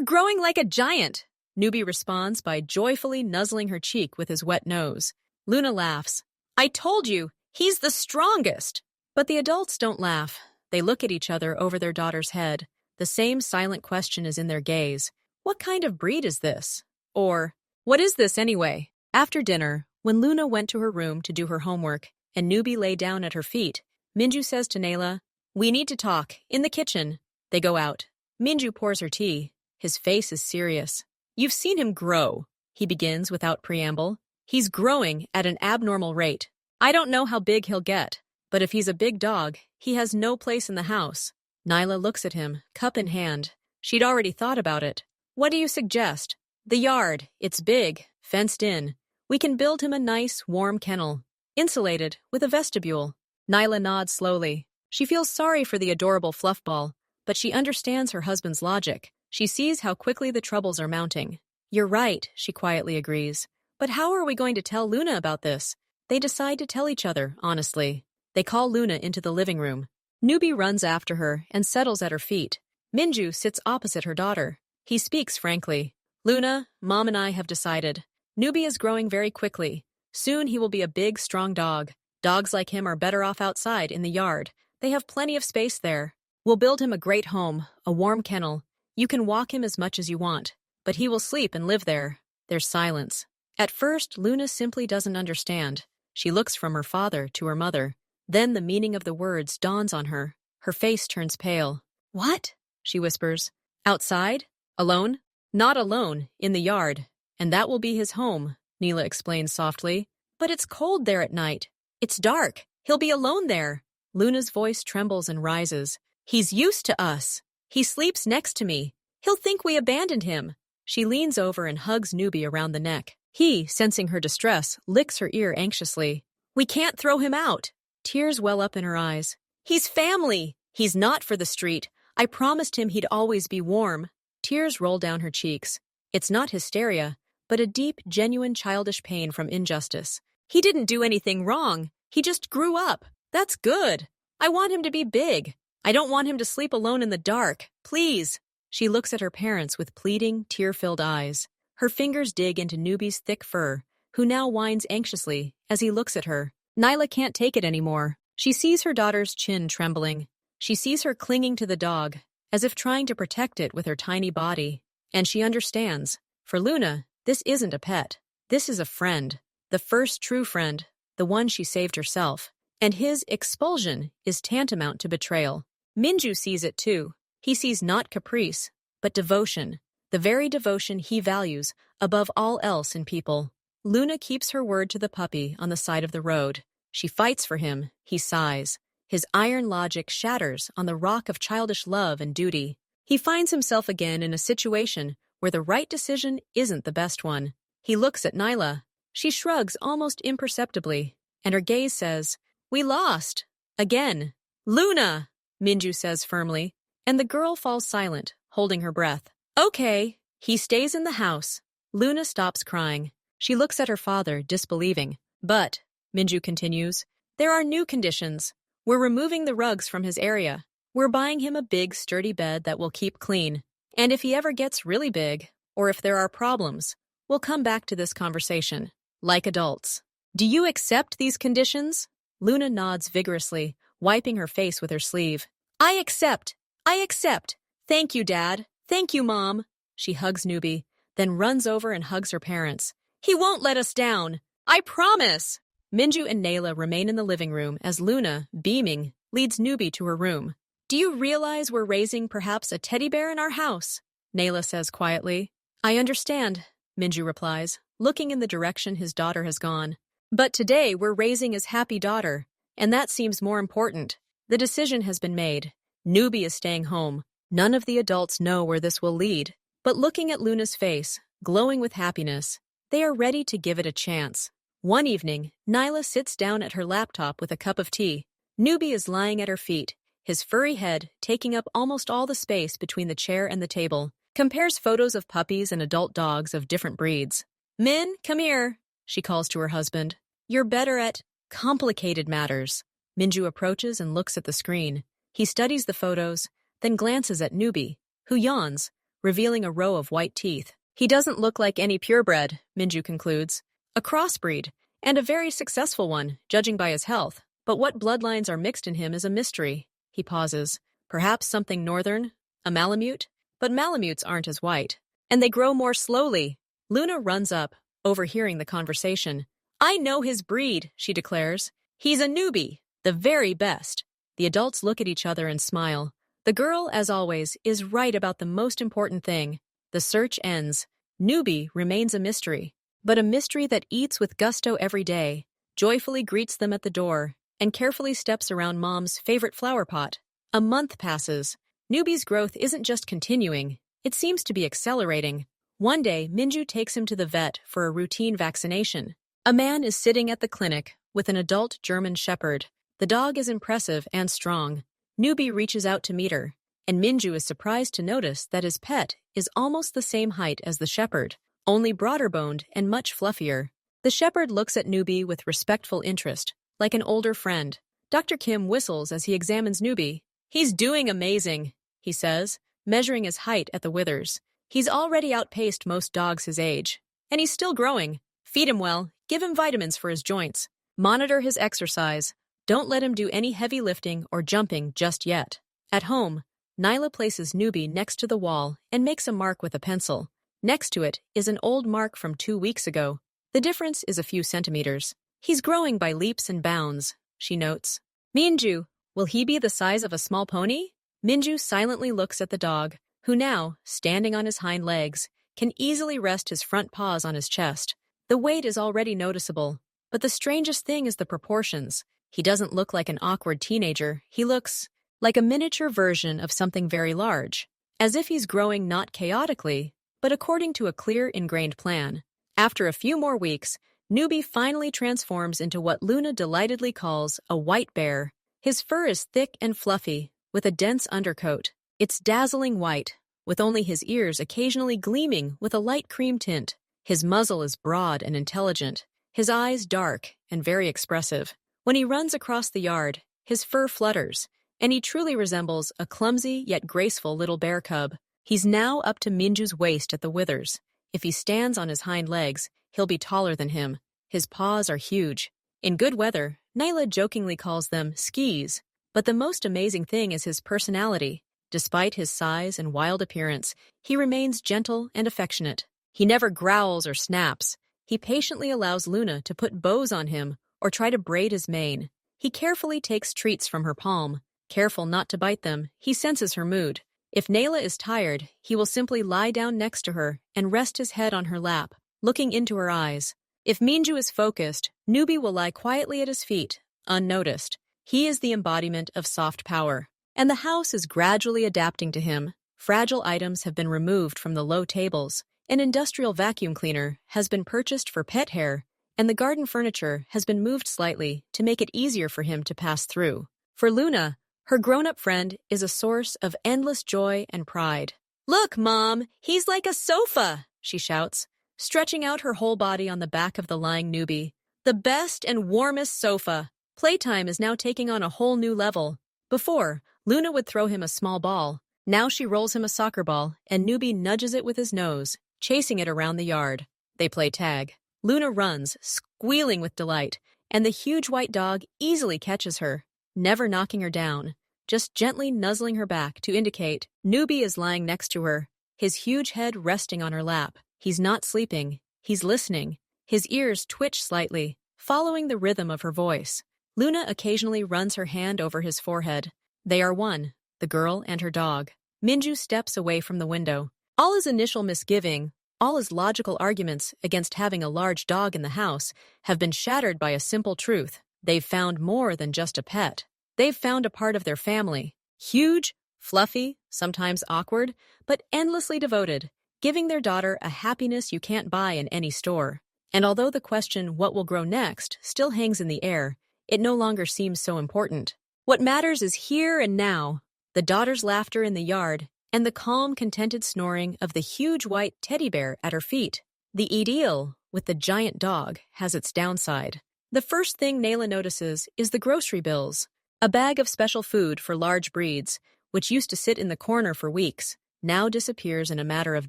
growing like a giant," Newbie responds by joyfully nuzzling her cheek with his wet nose. Luna laughs. "I told you, he's the strongest!" But the adults don't laugh. They look at each other over their daughter's head. The same silent question is in their gaze. What kind of breed is this? Or, what is this anyway? After dinner, When Luna went to her room to do her homework and Newbie lay down at her feet, Minju says to Nayla, "We need to talk, in the kitchen." They go out. Minju pours her tea. His face is serious. "You've seen him grow," he begins without preamble. "He's growing at an abnormal rate. I don't know how big he'll get, but if he's a big dog, he has no place in the house." Nyla looks at him, cup in hand. She'd already thought about it. "What do you suggest?" "The yard. It's big, fenced in. We can build him a nice, warm kennel, insulated, with a vestibule." Nyla nods slowly. She feels sorry for the adorable fluffball, but she understands her husband's logic. She sees how quickly the troubles are mounting. "You're right," she quietly agrees. "But how are we going to tell Luna about this?" They decide to tell each other, honestly. They call Luna into the living room. Newbie runs after her and settles at her feet. Minju sits opposite her daughter. He speaks frankly. "Luna, Mom and I have decided. Newbie is growing very quickly. Soon he will be a big, strong dog. Dogs like him are better off outside, in the yard. They have plenty of space there. We'll build him a great home, a warm kennel. You can walk him as much as you want, but he will sleep and live there." There's silence. At first, Luna simply doesn't understand. She looks from her father to her mother. Then the meaning of the words dawns on her. Her face turns pale. "What?" she whispers. "Outside? Alone?" "Not alone, in the yard. And that will be his home," Neela explains softly. "But it's cold there at night. It's dark. He'll be alone there." Luna's voice trembles and rises. "He's used to us. He sleeps next to me. He'll think we abandoned him." She leans over and hugs Newbie around the neck. He, sensing her distress, licks her ear anxiously. "We can't throw him out." Tears well up in her eyes. "He's family. He's not for the street. I promised him he'd always be warm." Tears roll down her cheeks. It's not hysteria, but a deep, genuine childish pain from injustice. "He didn't do anything wrong. He just grew up. That's good. I want him to be big. I don't want him to sleep alone in the dark. Please." She looks at her parents with pleading, tear-filled eyes. Her fingers dig into Newbie's thick fur, who now whines anxiously as he looks at her. Nyla can't take it anymore. She sees her daughter's chin trembling. She sees her clinging to the dog, as if trying to protect it with her tiny body. And she understands. For Luna, this isn't a pet. This is a friend. The first true friend, the one she saved herself. And his expulsion is tantamount to betrayal. Minju sees it too. He sees not caprice, but devotion. The very devotion he values above all else in people. Luna keeps her word to the puppy on the side of the road. She fights for him. He sighs. His iron logic shatters on the rock of childish love and duty. He finds himself again in a situation where the right decision isn't the best one. He looks at Nyla. She shrugs almost imperceptibly, and her gaze says, "We lost. Again." "Luna," Minju says firmly, and the girl falls silent, holding her breath. "Okay." He stays in the house. Luna stops crying. She looks at her father, disbelieving. "But," Minju continues, "there are new conditions. We're removing the rugs from his area. We're buying him a big, sturdy bed that will keep clean. And if he ever gets really big, or if there are problems, we'll come back to this conversation, like adults." "Do you accept these conditions?" Luna nods vigorously, wiping her face with her sleeve. "I accept. I accept. Thank you, Dad. Thank you, Mom." She hugs Newbie, then runs over and hugs her parents. "He won't let us down. I promise." Minju and Nayla remain in the living room as Luna, beaming, leads Newbie to her room. "Do you realize we're raising perhaps a teddy bear in our house?" Nayla says quietly. "I understand," Minju replies, looking in the direction his daughter has gone. "But today we're raising his happy daughter, and that seems more important. The decision has been made. Newbie is staying home. None of the adults know where this will lead. But looking at Luna's face, glowing with happiness, they are ready to give it a chance." One evening, Nyla sits down at her laptop with a cup of tea. Newbie is lying at her feet, his furry head taking up almost all the space between the chair and the table. Compares photos of puppies and adult dogs of different breeds. "Min, come here," she calls to her husband. "You're better at complicated matters." Minju approaches and looks at the screen. He studies the photos, then glances at Newbie, who yawns, revealing a row of white teeth. "He doesn't look like any purebred," Minju concludes. "A crossbreed, and a very successful one, judging by his health. But what bloodlines are mixed in him is a mystery." He pauses. "Perhaps something northern? A Malamute? But Malamutes aren't as white. And they grow more slowly." Luna runs up, overhearing the conversation. I know his breed, she declares. He's a newbie, the very best. The adults look at each other and smile. The girl, as always, is right about the most important thing. The search ends. Newbie remains a mystery, but a mystery that eats with gusto every day, joyfully greets them at the door, and carefully steps around Mom's favorite flower pot. A month passes. Newbie's growth isn't just continuing, it seems to be accelerating. One day, Minju takes him to the vet for a routine vaccination. A man is sitting at the clinic with an adult German shepherd. The dog is impressive and strong. Newbie reaches out to meet her, and Minju is surprised to notice that his pet is almost the same height as the shepherd, only broader-boned and much fluffier. The shepherd looks at Newbie with respectful interest, like an older friend. Dr. Kim whistles as he examines Newbie. He's doing amazing, he says, measuring his height at the withers. He's already outpaced most dogs his age. And he's still growing. Feed him well, give him vitamins for his joints. Monitor his exercise. Don't let him do any heavy lifting or jumping just yet. At home, Nyla places Newbie next to the wall and makes a mark with a pencil. Next to it is an old mark from 2 weeks ago. The difference is a few centimeters. He's growing by leaps and bounds, she notes. Minju, will he be the size of a small pony? Minju silently looks at the dog, who now, standing on his hind legs, can easily rest his front paws on his chest. The weight is already noticeable, but the strangest thing is the proportions. He doesn't look like an awkward teenager. He looks like a miniature version of something very large, as if he's growing not chaotically, but according to a clear, ingrained plan. After a few more weeks, Newbie finally transforms into what Luna delightedly calls a white bear. His fur is thick and fluffy, with a dense undercoat. It's dazzling white, with only his ears occasionally gleaming with a light cream tint. His muzzle is broad and intelligent, his eyes dark and very expressive. When he runs across the yard, his fur flutters, and he truly resembles a clumsy yet graceful little bear cub. He's now up to Minju's waist at the withers. If he stands on his hind legs, he'll be taller than him. His paws are huge. In good weather, Nyla jokingly calls them skis. But the most amazing thing is his personality. Despite his size and wild appearance, he remains gentle and affectionate. He never growls or snaps. He patiently allows Luna to put bows on him or try to braid his mane. He carefully takes treats from her palm. Careful not to bite them, he senses her mood. If Nayla is tired, he will simply lie down next to her and rest his head on her lap, looking into her eyes. If Minju is focused, Newbie will lie quietly at his feet, unnoticed. He is the embodiment of soft power, and the house is gradually adapting to him. Fragile items have been removed from the low tables. An industrial vacuum cleaner has been purchased for pet hair, and the garden furniture has been moved slightly to make it easier for him to pass through. For Luna, her grown-up friend is a source of endless joy and pride. "Look, Mom, he's like a sofa," she shouts, stretching out her whole body on the back of the lying Newbie. The best and warmest sofa. Playtime is now taking on a whole new level. Before, Luna would throw him a small ball. Now she rolls him a soccer ball, and Newbie nudges it with his nose, chasing it around the yard. They play tag. Luna runs, squealing with delight, and the huge white dog easily catches her, never knocking her down, just gently nuzzling her back to indicate Newbie is lying next to her, his huge head resting on her lap. He's not sleeping, he's listening. His ears twitch slightly, following the rhythm of her voice. Luna occasionally runs her hand over his forehead. They are one, the girl and her dog. Minju steps away from the window. All his initial misgiving, all his logical arguments against having a large dog in the house have been shattered by a simple truth. They've found more than just a pet. They've found a part of their family. Huge, fluffy, sometimes awkward, but endlessly devoted, giving their daughter a happiness you can't buy in any store. And although the question, what will grow next, still hangs in the air, it no longer seems so important. What matters is here and now, the daughter's laughter in the yard, and the calm, contented snoring of the huge white teddy bear at her feet. The ideal, with the giant dog, has its downside. The first thing Nayla notices is the grocery bills. A bag of special food for large breeds, which used to sit in the corner for weeks, now disappears in a matter of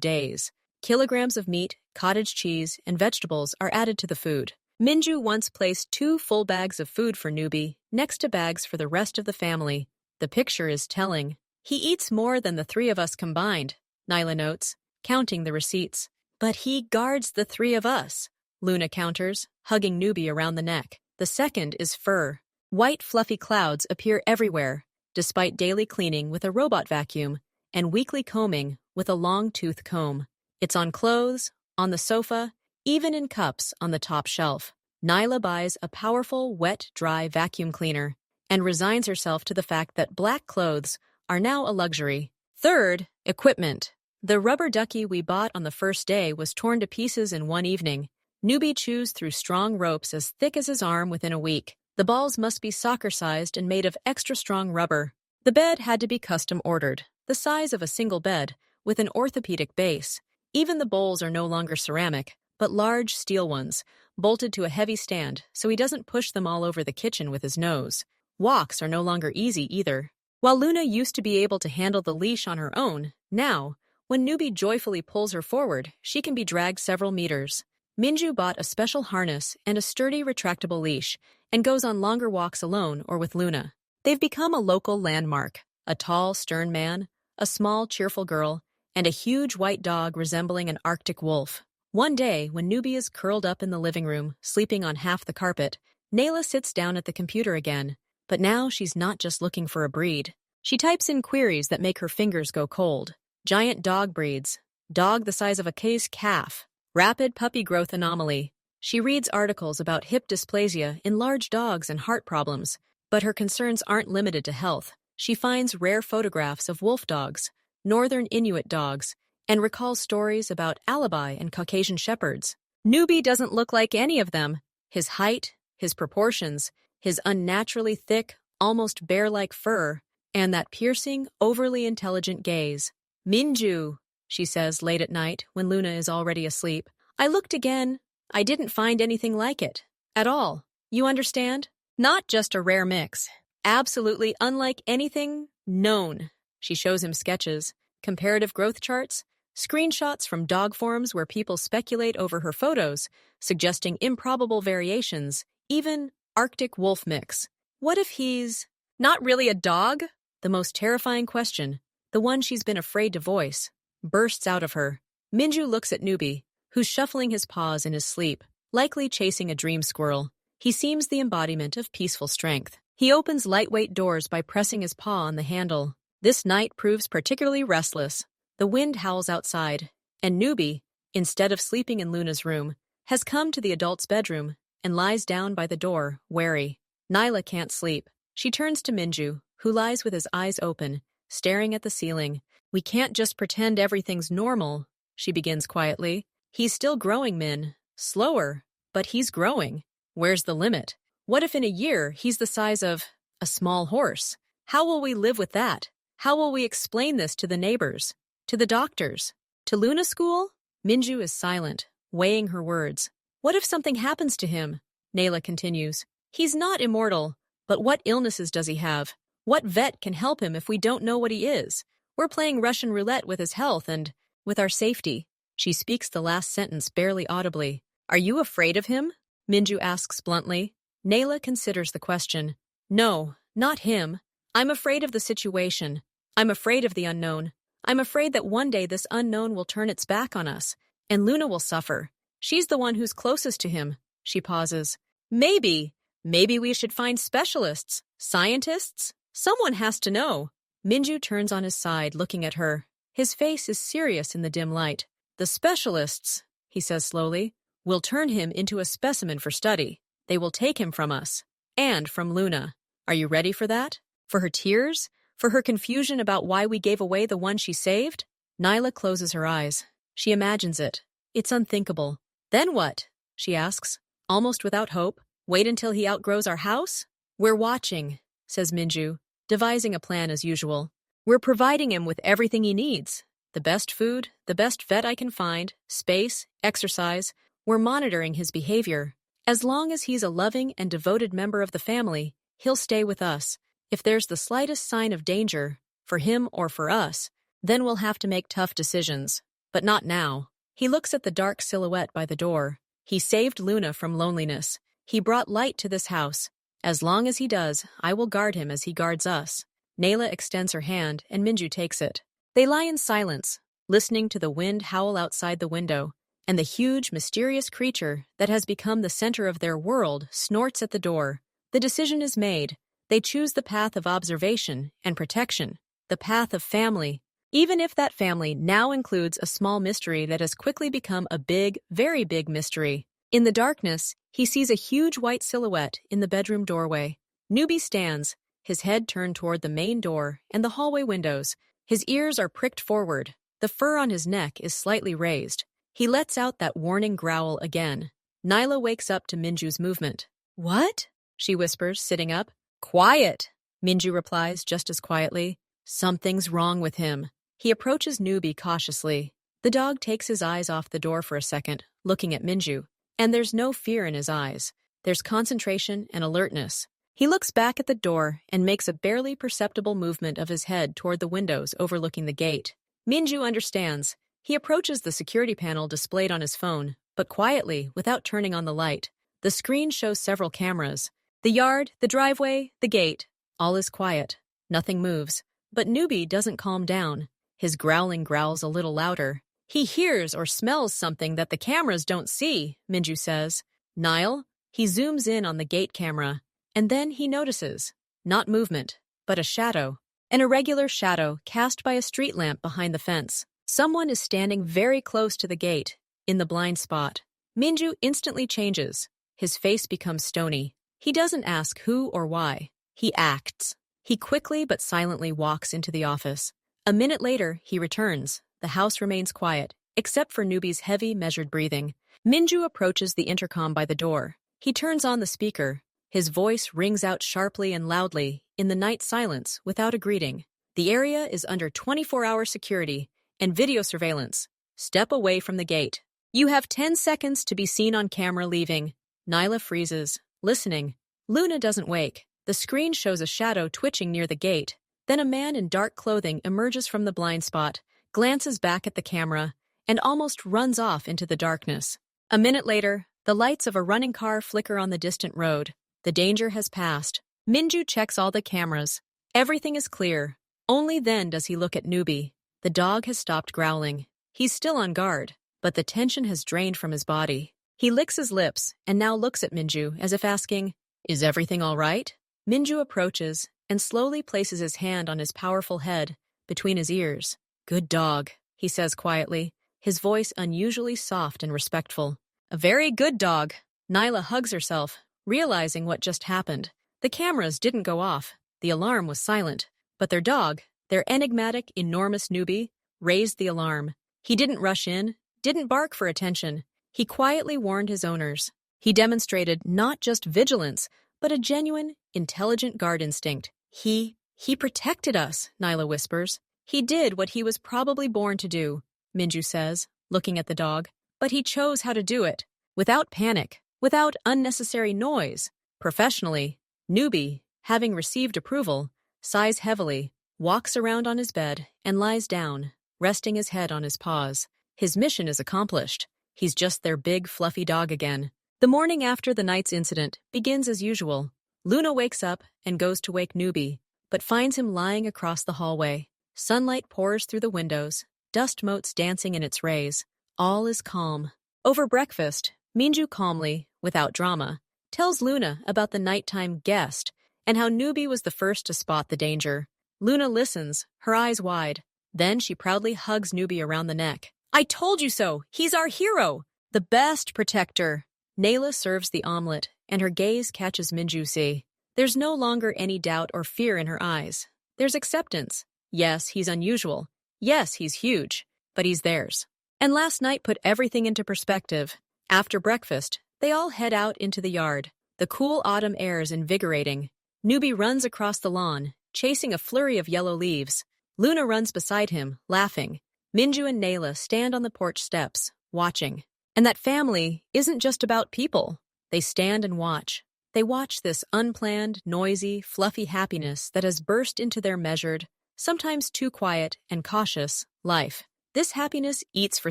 days. Kilograms of meat, cottage cheese, and vegetables are added to the food. Minju once placed 2 full bags of food for Newbie, next to bags for the rest of the family. The picture is telling. He eats more than the 3 of us combined, Nyla notes, counting the receipts. But he guards the 3 of us. Luna counters, hugging Newbie around the neck. The second is fur. White fluffy clouds appear everywhere, despite daily cleaning with a robot vacuum and weekly combing with a long-tooth comb. It's on clothes, on the sofa, even in cups on the top shelf. Nyla buys a powerful, wet, dry vacuum cleaner and resigns herself to the fact that black clothes are now a luxury. Third, equipment. The rubber ducky we bought on the first day was torn to pieces in one evening. Newbie chews through strong ropes as thick as his arm within a week. The balls must be soccer-sized and made of extra strong rubber. The bed had to be custom ordered, the size of a single bed, with an orthopedic base. Even the bowls are no longer ceramic, but large steel ones, bolted to a heavy stand so he doesn't push them all over the kitchen with his nose. Walks are no longer easy either. While Luna used to be able to handle the leash on her own, now, when Newbie joyfully pulls her forward, she can be dragged several meters. Minju bought a special harness and a sturdy, retractable leash, and goes on longer walks alone or with Luna. They've become a local landmark, a tall, stern man, a small, cheerful girl, and a huge white dog resembling an Arctic wolf. One day, when Newbie is curled up in the living room, sleeping on half the carpet, Nayla sits down at the computer again. But now she's not just looking for a breed. She types in queries that make her fingers go cold. Giant dog breeds, dog the size of a case calf, rapid puppy growth anomaly. She reads articles about hip dysplasia in large dogs and heart problems, but her concerns aren't limited to health. She finds rare photographs of wolf dogs, northern Inuit dogs, and recalls stories about alibi and Caucasian shepherds. Newbie doesn't look like any of them. His height, his proportions, his unnaturally thick, almost bear-like fur, and that piercing, overly intelligent gaze. Minju, she says late at night when Luna is already asleep. I looked again. I didn't find anything like it. At all. You understand? Not just a rare mix. Absolutely unlike anything known. She shows him sketches, comparative growth charts, screenshots from dog forums where people speculate over her photos, suggesting improbable variations, even Arctic wolf mix. What if he's not really a dog? The most terrifying question, the one she's been afraid to voice, bursts out of her. Minju looks at Newbie, who's shuffling his paws in his sleep, likely chasing a dream squirrel. He seems the embodiment of peaceful strength. He opens lightweight doors by pressing his paw on the handle. This night proves particularly restless. The wind howls outside, and Newbie, instead of sleeping in Luna's room, has come to the adult's bedroom and lies down by the door, wary. Nyla can't sleep. She turns to Minju, who lies with his eyes open, staring at the ceiling. We can't just pretend everything's normal, she begins quietly. He's still growing, Min. Slower, but he's growing. Where's the limit? What if in a year he's the size of a small horse? How will we live with that? How will we explain this to the neighbors? To the doctors? To Luna school? Minju is silent, weighing her words. What if something happens to him? Nayla continues. He's not immortal, but what illnesses does he have? What vet can help him if we don't know what he is? We're playing Russian roulette with his health and with our safety. She speaks the last sentence barely audibly. Are you afraid of him? Minju asks bluntly. Nayla considers the question. No, not him. I'm afraid of the situation. I'm afraid of the unknown. I'm afraid that one day this unknown will turn its back on us, and Luna will suffer. She's the one who's closest to him. She pauses. Maybe we should find specialists, scientists. Someone has to know. Minju turns on his side, looking at her. His face is serious in the dim light. The specialists, he says slowly, will turn him into a specimen for study. They will take him from us. And from Luna. Are you ready for that? For her tears? For her confusion about why we gave away the one she saved? Nyla closes her eyes. She imagines it. It's unthinkable. Then what? She asks, almost without hope. Wait until he outgrows our house? We're watching, says Minju, devising a plan as usual. We're providing him with everything he needs. The best food, the best vet I can find, space, exercise. We're monitoring his behavior. As long as he's a loving and devoted member of the family, he'll stay with us. If there's the slightest sign of danger, for him or for us, then we'll have to make tough decisions. But not now. He looks at the dark silhouette by the door. He saved Luna from loneliness. He brought light to this house. As long as he does, I will guard him as he guards us. Nayla extends her hand, and Minju takes it. They lie in silence, listening to the wind howl outside the window, and the huge, mysterious creature that has become the center of their world snorts at the door. The decision is made. They choose the path of observation and protection, the path of family, even if that family now includes a small mystery that has quickly become a big, very big mystery. In the darkness, he sees a huge white silhouette in the bedroom doorway. Newbie stands, his head turned toward the main door and the hallway windows. His ears are pricked forward. The fur on his neck is slightly raised. He lets out that warning growl again. Nyla wakes up to Minju's movement. "What?" she whispers, sitting up. "Quiet," Minju replies just as quietly. "Something's wrong with him." He approaches Newbie cautiously. The dog takes his eyes off the door for a second, looking at Minju. And there's no fear in his eyes. There's concentration and alertness. He looks back at the door and makes a barely perceptible movement of his head toward the windows overlooking the gate. Minju understands. He approaches the security panel displayed on his phone, but quietly, without turning on the light. The screen shows several cameras. The yard, the driveway, the gate. All is quiet. Nothing moves. But Newbie doesn't calm down. His growling growls a little louder. "He hears or smells something that the cameras don't see," Minju says. "Nile?" He zooms in on the gate camera. And then he notices, not movement, but a shadow. An irregular shadow cast by a street lamp behind the fence. Someone is standing very close to the gate, in the blind spot. Minju instantly changes. His face becomes stony. He doesn't ask who or why. He acts. He quickly but silently walks into the office. A minute later, he returns. The house remains quiet, except for Newbie's heavy, measured breathing. Minju approaches the intercom by the door. He turns on the speaker. His voice rings out sharply and loudly in the night silence without a greeting. The area is under 24-hour security and video surveillance. Step away from the gate. You have 10 seconds to be seen on camera leaving. Nyla freezes, listening. Luna doesn't wake. The screen shows a shadow twitching near the gate. Then a man in dark clothing emerges from the blind spot, glances back at the camera, and almost runs off into the darkness. A minute later, the lights of a running car flicker on the distant road. The danger has passed. Minju checks all the cameras. Everything is clear. Only then does he look at Newbie. The dog has stopped growling. He's still on guard, but the tension has drained from his body. He licks his lips and now looks at Minju as if asking, "Is everything all right?" Minju approaches and slowly places his hand on his powerful head, between his ears. "Good dog," he says quietly, his voice unusually soft and respectful. "A very good dog." Nyla hugs herself, realizing what just happened. The cameras didn't go off. The alarm was silent. But their dog, their enigmatic, enormous Newbie, raised the alarm. He didn't rush in, didn't bark for attention. He quietly warned his owners. He demonstrated not just vigilance, but a genuine, intelligent guard instinct. He protected us, Nyla whispers. "He did what he was probably born to do," Minju says, looking at the dog. "But he chose how to do it, without panic, without unnecessary noise. Professionally." Newbie, having received approval, sighs heavily, walks around on his bed, and lies down, resting his head on his paws. His mission is accomplished. He's just their big, fluffy dog again. The morning after the night's incident begins as usual. Luna wakes up and goes to wake Newbie, but finds him lying across the hallway. Sunlight pours through the windows, dust motes dancing in its rays. All is calm. Over breakfast, Minju calmly, without drama, tells Luna about the nighttime guest and how Newbie was the first to spot the danger. Luna listens, her eyes wide. Then she proudly hugs Newbie around the neck. "I told you so! He's our hero! The best protector!" Nayla serves the omelet, and her gaze catches Minju's. There's no longer any doubt or fear in her eyes. There's acceptance. Yes, he's unusual. Yes, he's huge. But he's theirs. And last night put everything into perspective. After breakfast, they all head out into the yard. The cool autumn air is invigorating. Newbie runs across the lawn, chasing a flurry of yellow leaves. Luna runs beside him, laughing. Minju and Nayla stand on the porch steps, watching. And that family isn't just about people. They stand and watch. They watch this unplanned, noisy, fluffy happiness that has burst into their measured, sometimes too quiet and cautious, life. This happiness eats for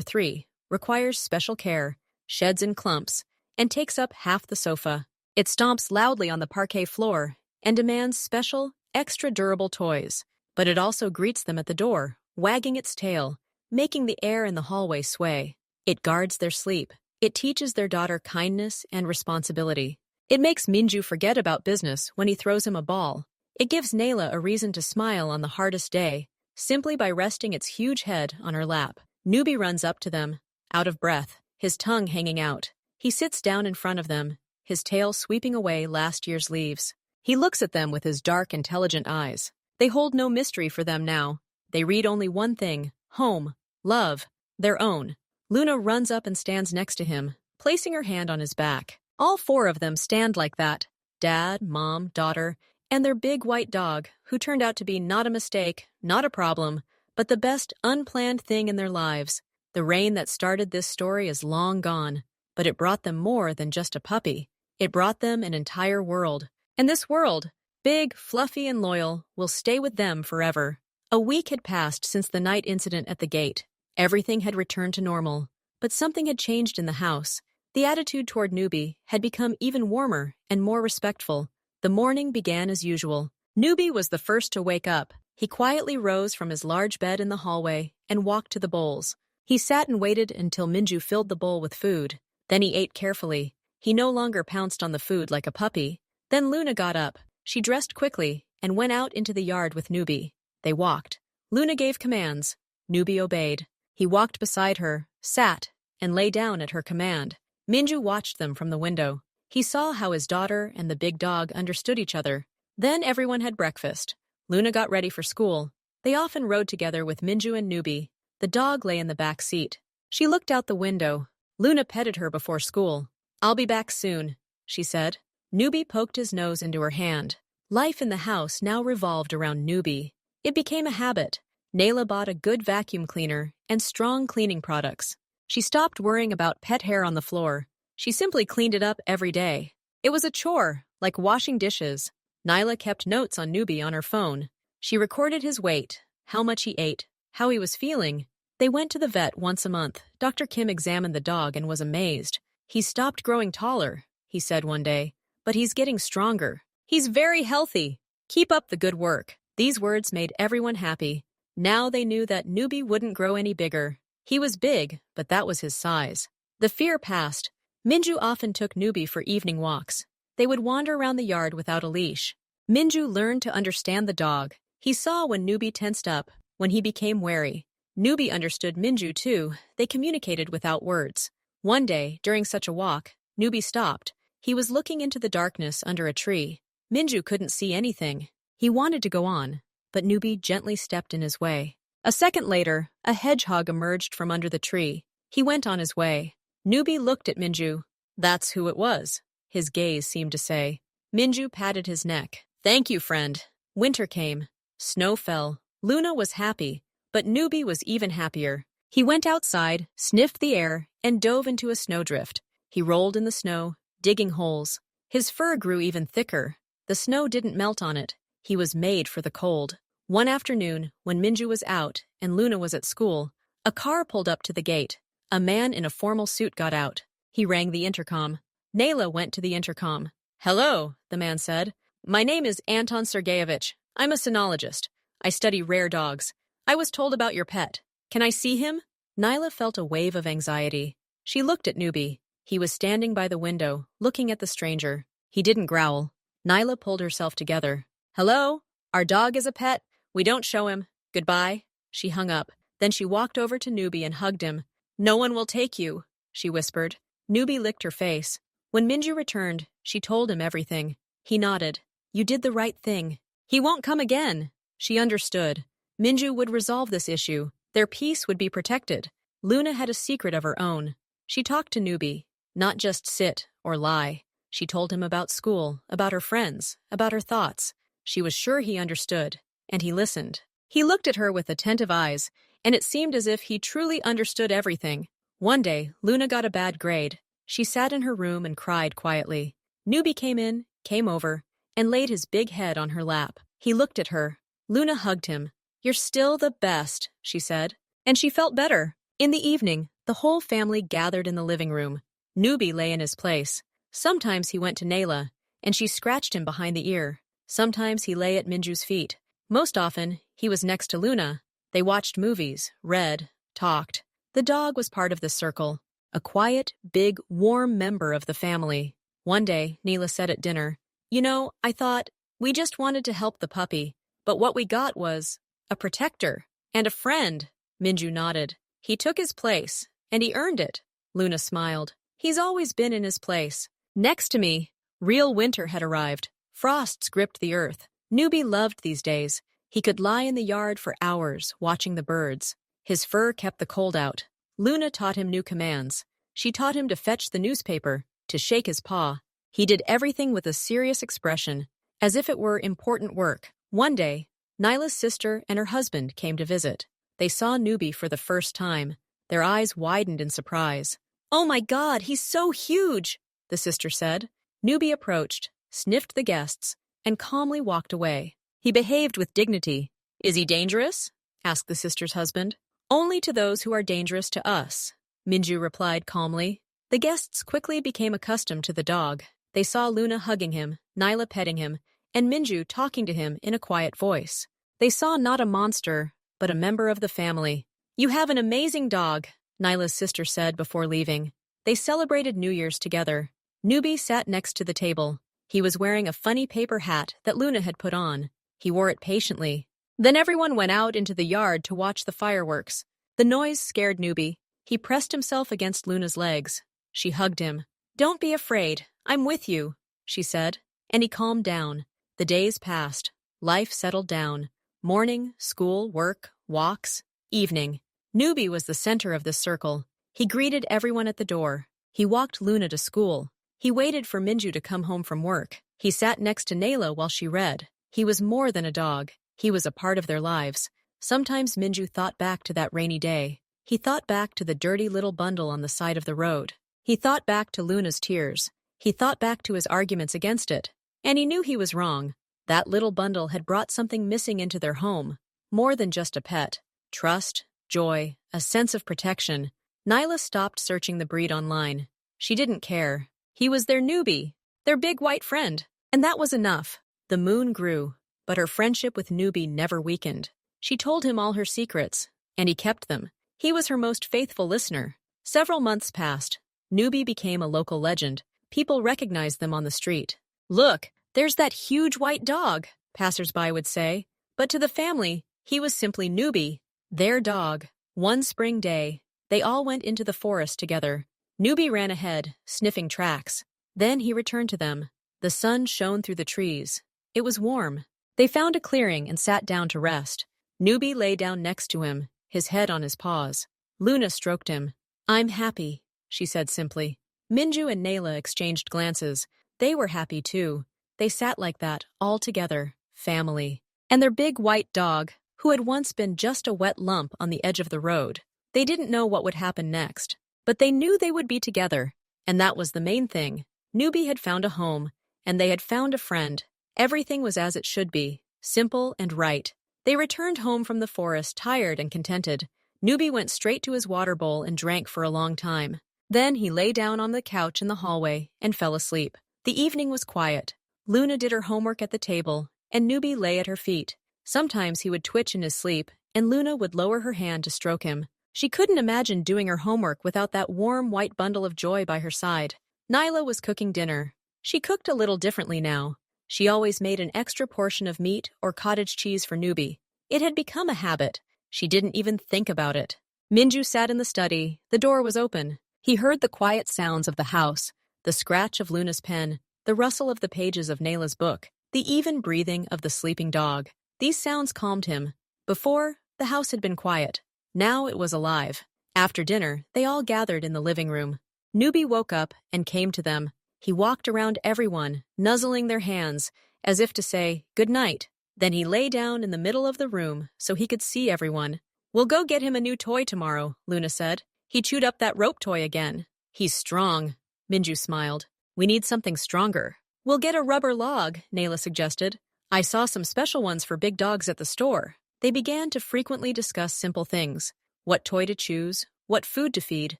three, requires special care, sheds in clumps, and takes up half the sofa. It stomps loudly on the parquet floor and demands special, extra durable toys. But it also greets them at the door, wagging its tail, making the air in the hallway sway. It guards their sleep. It teaches their daughter kindness and responsibility. It makes Minju forget about business when he throws him a ball. It gives Nayla a reason to smile on the hardest day, simply by resting its huge head on her lap. Newbie runs up to them, out of breath, his tongue hanging out. He sits down in front of them, his tail sweeping away last year's leaves. He looks at them with his dark, intelligent eyes. They hold no mystery for them now. They read only one thing: home, love, their own. Luna runs up and stands next to him, placing her hand on his back. All four of them stand like that: dad, mom, daughter, and their big white dog, who turned out to be not a mistake, not a problem, but the best unplanned thing in their lives. The rain that started this story is long gone, but it brought them more than just a puppy. It brought them an entire world. And this world, big, fluffy, and loyal, will stay with them forever. A week had passed since the night incident at the gate. Everything had returned to normal, but something had changed in the house. The attitude toward Newbie had become even warmer and more respectful. The morning began as usual. Newbie was the first to wake up. He quietly rose from his large bed in the hallway and walked to the bowls. He sat and waited until Minju filled the bowl with food. Then he ate carefully. He no longer pounced on the food like a puppy. Then Luna got up. She dressed quickly and went out into the yard with Newbie. They walked. Luna gave commands. Newbie obeyed. He walked beside her, sat, and lay down at her command. Minju watched them from the window. He saw how his daughter and the big dog understood each other. Then everyone had breakfast. Luna got ready for school. They often rode together with Minju and Newbie. The dog lay in the back seat. She looked out the window. Luna petted her before school. "I'll be back soon," she said. Newbie poked his nose into her hand. Life in the house now revolved around Newbie. It became a habit. Nayla bought a good vacuum cleaner and strong cleaning products. She stopped worrying about pet hair on the floor. She simply cleaned it up every day. It was a chore, like washing dishes. Nyla kept notes on Newbie on her phone. She recorded his weight, how much he ate, how he was feeling. They went to the vet once a month. Dr. Kim examined the dog and was amazed. "He's stopped growing taller," he said one day, "but he's getting stronger. He's very healthy. Keep up the good work." These words made everyone happy. Now they knew that Newbie wouldn't grow any bigger. He was big, but that was his size. The fear passed. Minju often took Newbie for evening walks. They would wander around the yard without a leash. Minju learned to understand the dog. He saw when Newbie tensed up, when he became wary. Newbie understood Minju too. They communicated without words. One day, during such a walk, Newbie stopped. He was looking into the darkness under a tree. Minju couldn't see anything. He wanted to go on, but Newbie gently stepped in his way. A second later, a hedgehog emerged from under the tree. He went on his way. Newbie looked at Minju. "That's who it was," his gaze seemed to say. Minju patted his neck. "Thank you, friend." Winter came. Snow fell. Luna was happy, but Newbie was even happier. He went outside, sniffed the air, and dove into a snowdrift. He rolled in the snow, digging holes. His fur grew even thicker. The snow didn't melt on it. He was made for the cold. One afternoon, when Minju was out and Luna was at school, a car pulled up to the gate. A man in a formal suit got out. He rang the intercom. Nayla went to the intercom. "Hello," the man said. "My name is Anton Sergeyevich. I'm a cynologist. I study rare dogs. I was told about your pet. Can I see him?" Nyla felt a wave of anxiety. She looked at Newbie. He was standing by the window, looking at the stranger. He didn't growl. Nyla pulled herself together. "Hello? Our dog is a pet. We don't show him. Goodbye." She hung up. Then she walked over to Newbie and hugged him. "No one will take you," she whispered. Newbie licked her face. When Minju returned, she told him everything. He nodded. "You did the right thing. He won't come again." She understood. Minju would resolve this issue. Their peace would be protected. Luna had a secret of her own. She talked to Newbie, not just sit or lie. She told him about school, about her friends, about her thoughts. She was sure he understood, and he listened. He looked at her with attentive eyes, and it seemed as if he truly understood everything. One day, Luna got a bad grade. She sat in her room and cried quietly. Newbie came over, and laid his big head on her lap. He looked at her. Luna hugged him. "You're still the best," she said. And she felt better. In the evening, the whole family gathered in the living room. Newbie lay in his place. Sometimes he went to Nayla, and she scratched him behind the ear. Sometimes he lay at Minju's feet. Most often, he was next to Luna. They watched movies, read, talked. The The dog was part of this circle, a quiet, big, warm member of the family. One day, Neela said at dinner, "You know, I thought we just wanted to help the puppy, but what we got was a protector and a friend." Minju nodded. "He took his place, and he earned it." Luna smiled. "He's always been in his place. Next to me." Real winter had arrived. Frosts gripped the earth. Newbie loved these days. He could lie in the yard for hours, watching the birds. His fur kept the cold out. Luna taught him new commands. She taught him to fetch the newspaper, to shake his paw. He did everything with a serious expression, as if it were important work. One day, Nyla's sister and her husband came to visit. They saw Newbie for the first time. Their eyes widened in surprise. "Oh my God, he's so huge," the sister said. Newbie approached, sniffed the guests, and calmly walked away. He behaved with dignity. "Is he dangerous?" asked the sister's husband. "Only to those who are dangerous to us," Minju replied calmly. The guests quickly became accustomed to the dog. They saw Luna hugging him, Nyla petting him, and Minju talking to him in a quiet voice. They saw not a monster, but a member of the family. "You have an amazing dog," Nyla's sister said before leaving. They celebrated New Year's together. Newbie sat next to the table. He was wearing a funny paper hat that Luna had put on. He wore it patiently. Then everyone went out into the yard to watch the fireworks. The noise scared Newbie. He pressed himself against Luna's legs. She hugged him. "Don't be afraid. I'm with you," she said. And he calmed down. The days passed. Life settled down. Morning, school, work, walks, evening. Newbie was the center of this circle. He greeted everyone at the door. He walked Luna to school. He waited for Minju to come home from work. He sat next to Nayla while she read. He was more than a dog. He was a part of their lives. Sometimes Minju thought back to that rainy day. He thought back to the dirty little bundle on the side of the road. He thought back to Luna's tears. He thought back to his arguments against it. And he knew he was wrong. That little bundle had brought something missing into their home. More than just a pet. Trust, joy, a sense of protection. Nyla stopped searching the breed online. She didn't care. He was their Newbie, their big white friend. And that was enough. The moon grew, but her friendship with Newbie never weakened. She told him all her secrets, and he kept them. He was her most faithful listener. Several months passed. Newbie became a local legend. People recognized them on the street. "Look, there's that huge white dog," passers-by would say. But to the family, he was simply Newbie, their dog. One spring day, they all went into the forest together. Newbie ran ahead, sniffing tracks. Then he returned to them. The sun shone through the trees. It was warm. They found a clearing and sat down to rest. Newbie lay down next to him, his head on his paws. Luna stroked him. "I'm happy," she said simply. Minju and Nayla exchanged glances. They were happy too. They sat like that, all together, family. And their big white dog, who had once been just a wet lump on the edge of the road. They didn't know what would happen next, but they knew they would be together, and that was the main thing. Newbie had found a home, and they had found a friend. Everything was as it should be, simple and right. They returned home from the forest tired and contented. Newbie went straight to his water bowl and drank for a long time. Then he lay down on the couch in the hallway and fell asleep. The evening was quiet. Luna did her homework at the table, and Newbie lay at her feet. Sometimes he would twitch in his sleep, and Luna would lower her hand to stroke him. She couldn't imagine doing her homework without that warm white bundle of joy by her side. Nyla was cooking dinner. She cooked a little differently now. She always made an extra portion of meat or cottage cheese for Newbie. It had become a habit. She didn't even think about it. Minju sat in the study. The door was open. He heard the quiet sounds of the house, the scratch of Luna's pen, the rustle of the pages of Nayla's book, the even breathing of the sleeping dog. These sounds calmed him. Before, the house had been quiet. Now it was alive. After dinner, they all gathered in the living room. Newbie woke up and came to them. He walked around everyone, nuzzling their hands, as if to say, "Good night." Then he lay down in the middle of the room so he could see everyone. "We'll go get him a new toy tomorrow," Luna said. "He chewed up that rope toy again." "He's strong," Minju smiled. "We need something stronger." "We'll get a rubber log," Nayla suggested. "I saw some special ones for big dogs at the store." They began to frequently discuss simple things. What toy to choose, what food to feed,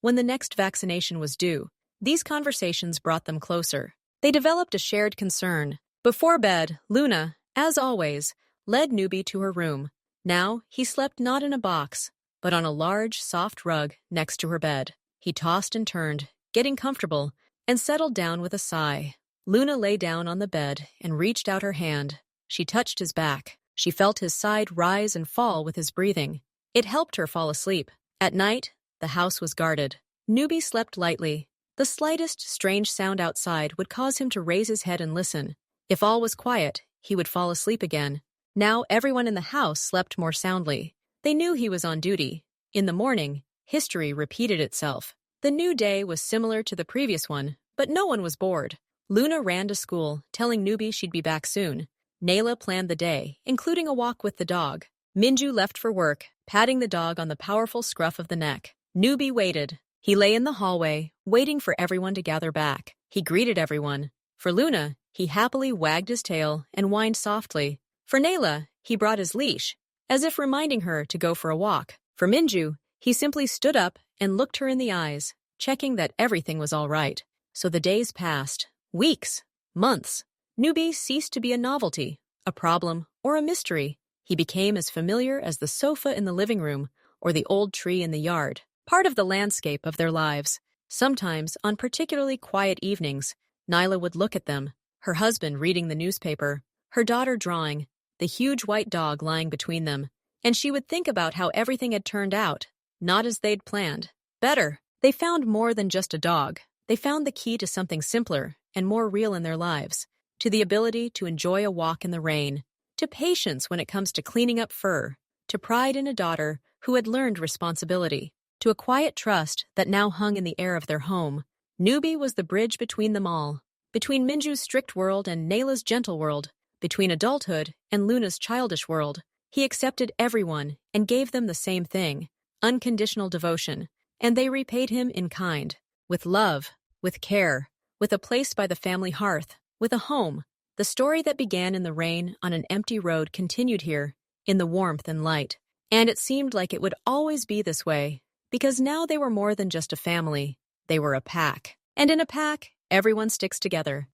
when the next vaccination was due. These conversations brought them closer. They developed a shared concern. Before bed, Luna, as always, led Newbie to her room. Now, he slept not in a box, but on a large, soft rug next to her bed. He tossed and turned, getting comfortable, and settled down with a sigh. Luna lay down on the bed and reached out her hand. She touched his back. She felt his side rise and fall with his breathing. It helped her fall asleep. At night, the house was guarded. Newbie slept lightly. The slightest strange sound outside would cause him to raise his head and listen. If all was quiet, he would fall asleep again. Now everyone in the house slept more soundly. They knew he was on duty. In the morning, history repeated itself. The new day was similar to the previous one, but no one was bored. Luna ran to school, telling Newbie she'd be back soon. Nayla planned the day, including a walk with the dog. Minju left for work, patting the dog on the powerful scruff of the neck. Newbie waited. He lay in the hallway, waiting for everyone to gather back. He greeted everyone. For Luna, he happily wagged his tail and whined softly. For Nayla, he brought his leash, as if reminding her to go for a walk. For Minju, he simply stood up and looked her in the eyes, checking that everything was all right. So the days passed. Weeks. Months. Newbie ceased to be a novelty, a problem, or a mystery. He became as familiar as the sofa in the living room or the old tree in the yard, part of the landscape of their lives. Sometimes, on particularly quiet evenings, Nyla would look at them, her husband reading the newspaper, her daughter drawing, the huge white dog lying between them, and she would think about how everything had turned out, not as they'd planned. Better. They found more than just a dog. They found the key to something simpler and more real in their lives, to the ability to enjoy a walk in the rain, to patience when it comes to cleaning up fur, to pride in a daughter who had learned responsibility, to a quiet trust that now hung in the air of their home. Newbie was the bridge between them all, between Minju's strict world and Nayla's gentle world, between adulthood and Luna's childish world. He accepted everyone and gave them the same thing, unconditional devotion, and they repaid him in kind, with love, with care, with a place by the family hearth, with a home. The story that began in the rain on an empty road continued here, in the warmth and light. And it seemed like it would always be this way, because now they were more than just a family. They were a pack. And in a pack, everyone sticks together.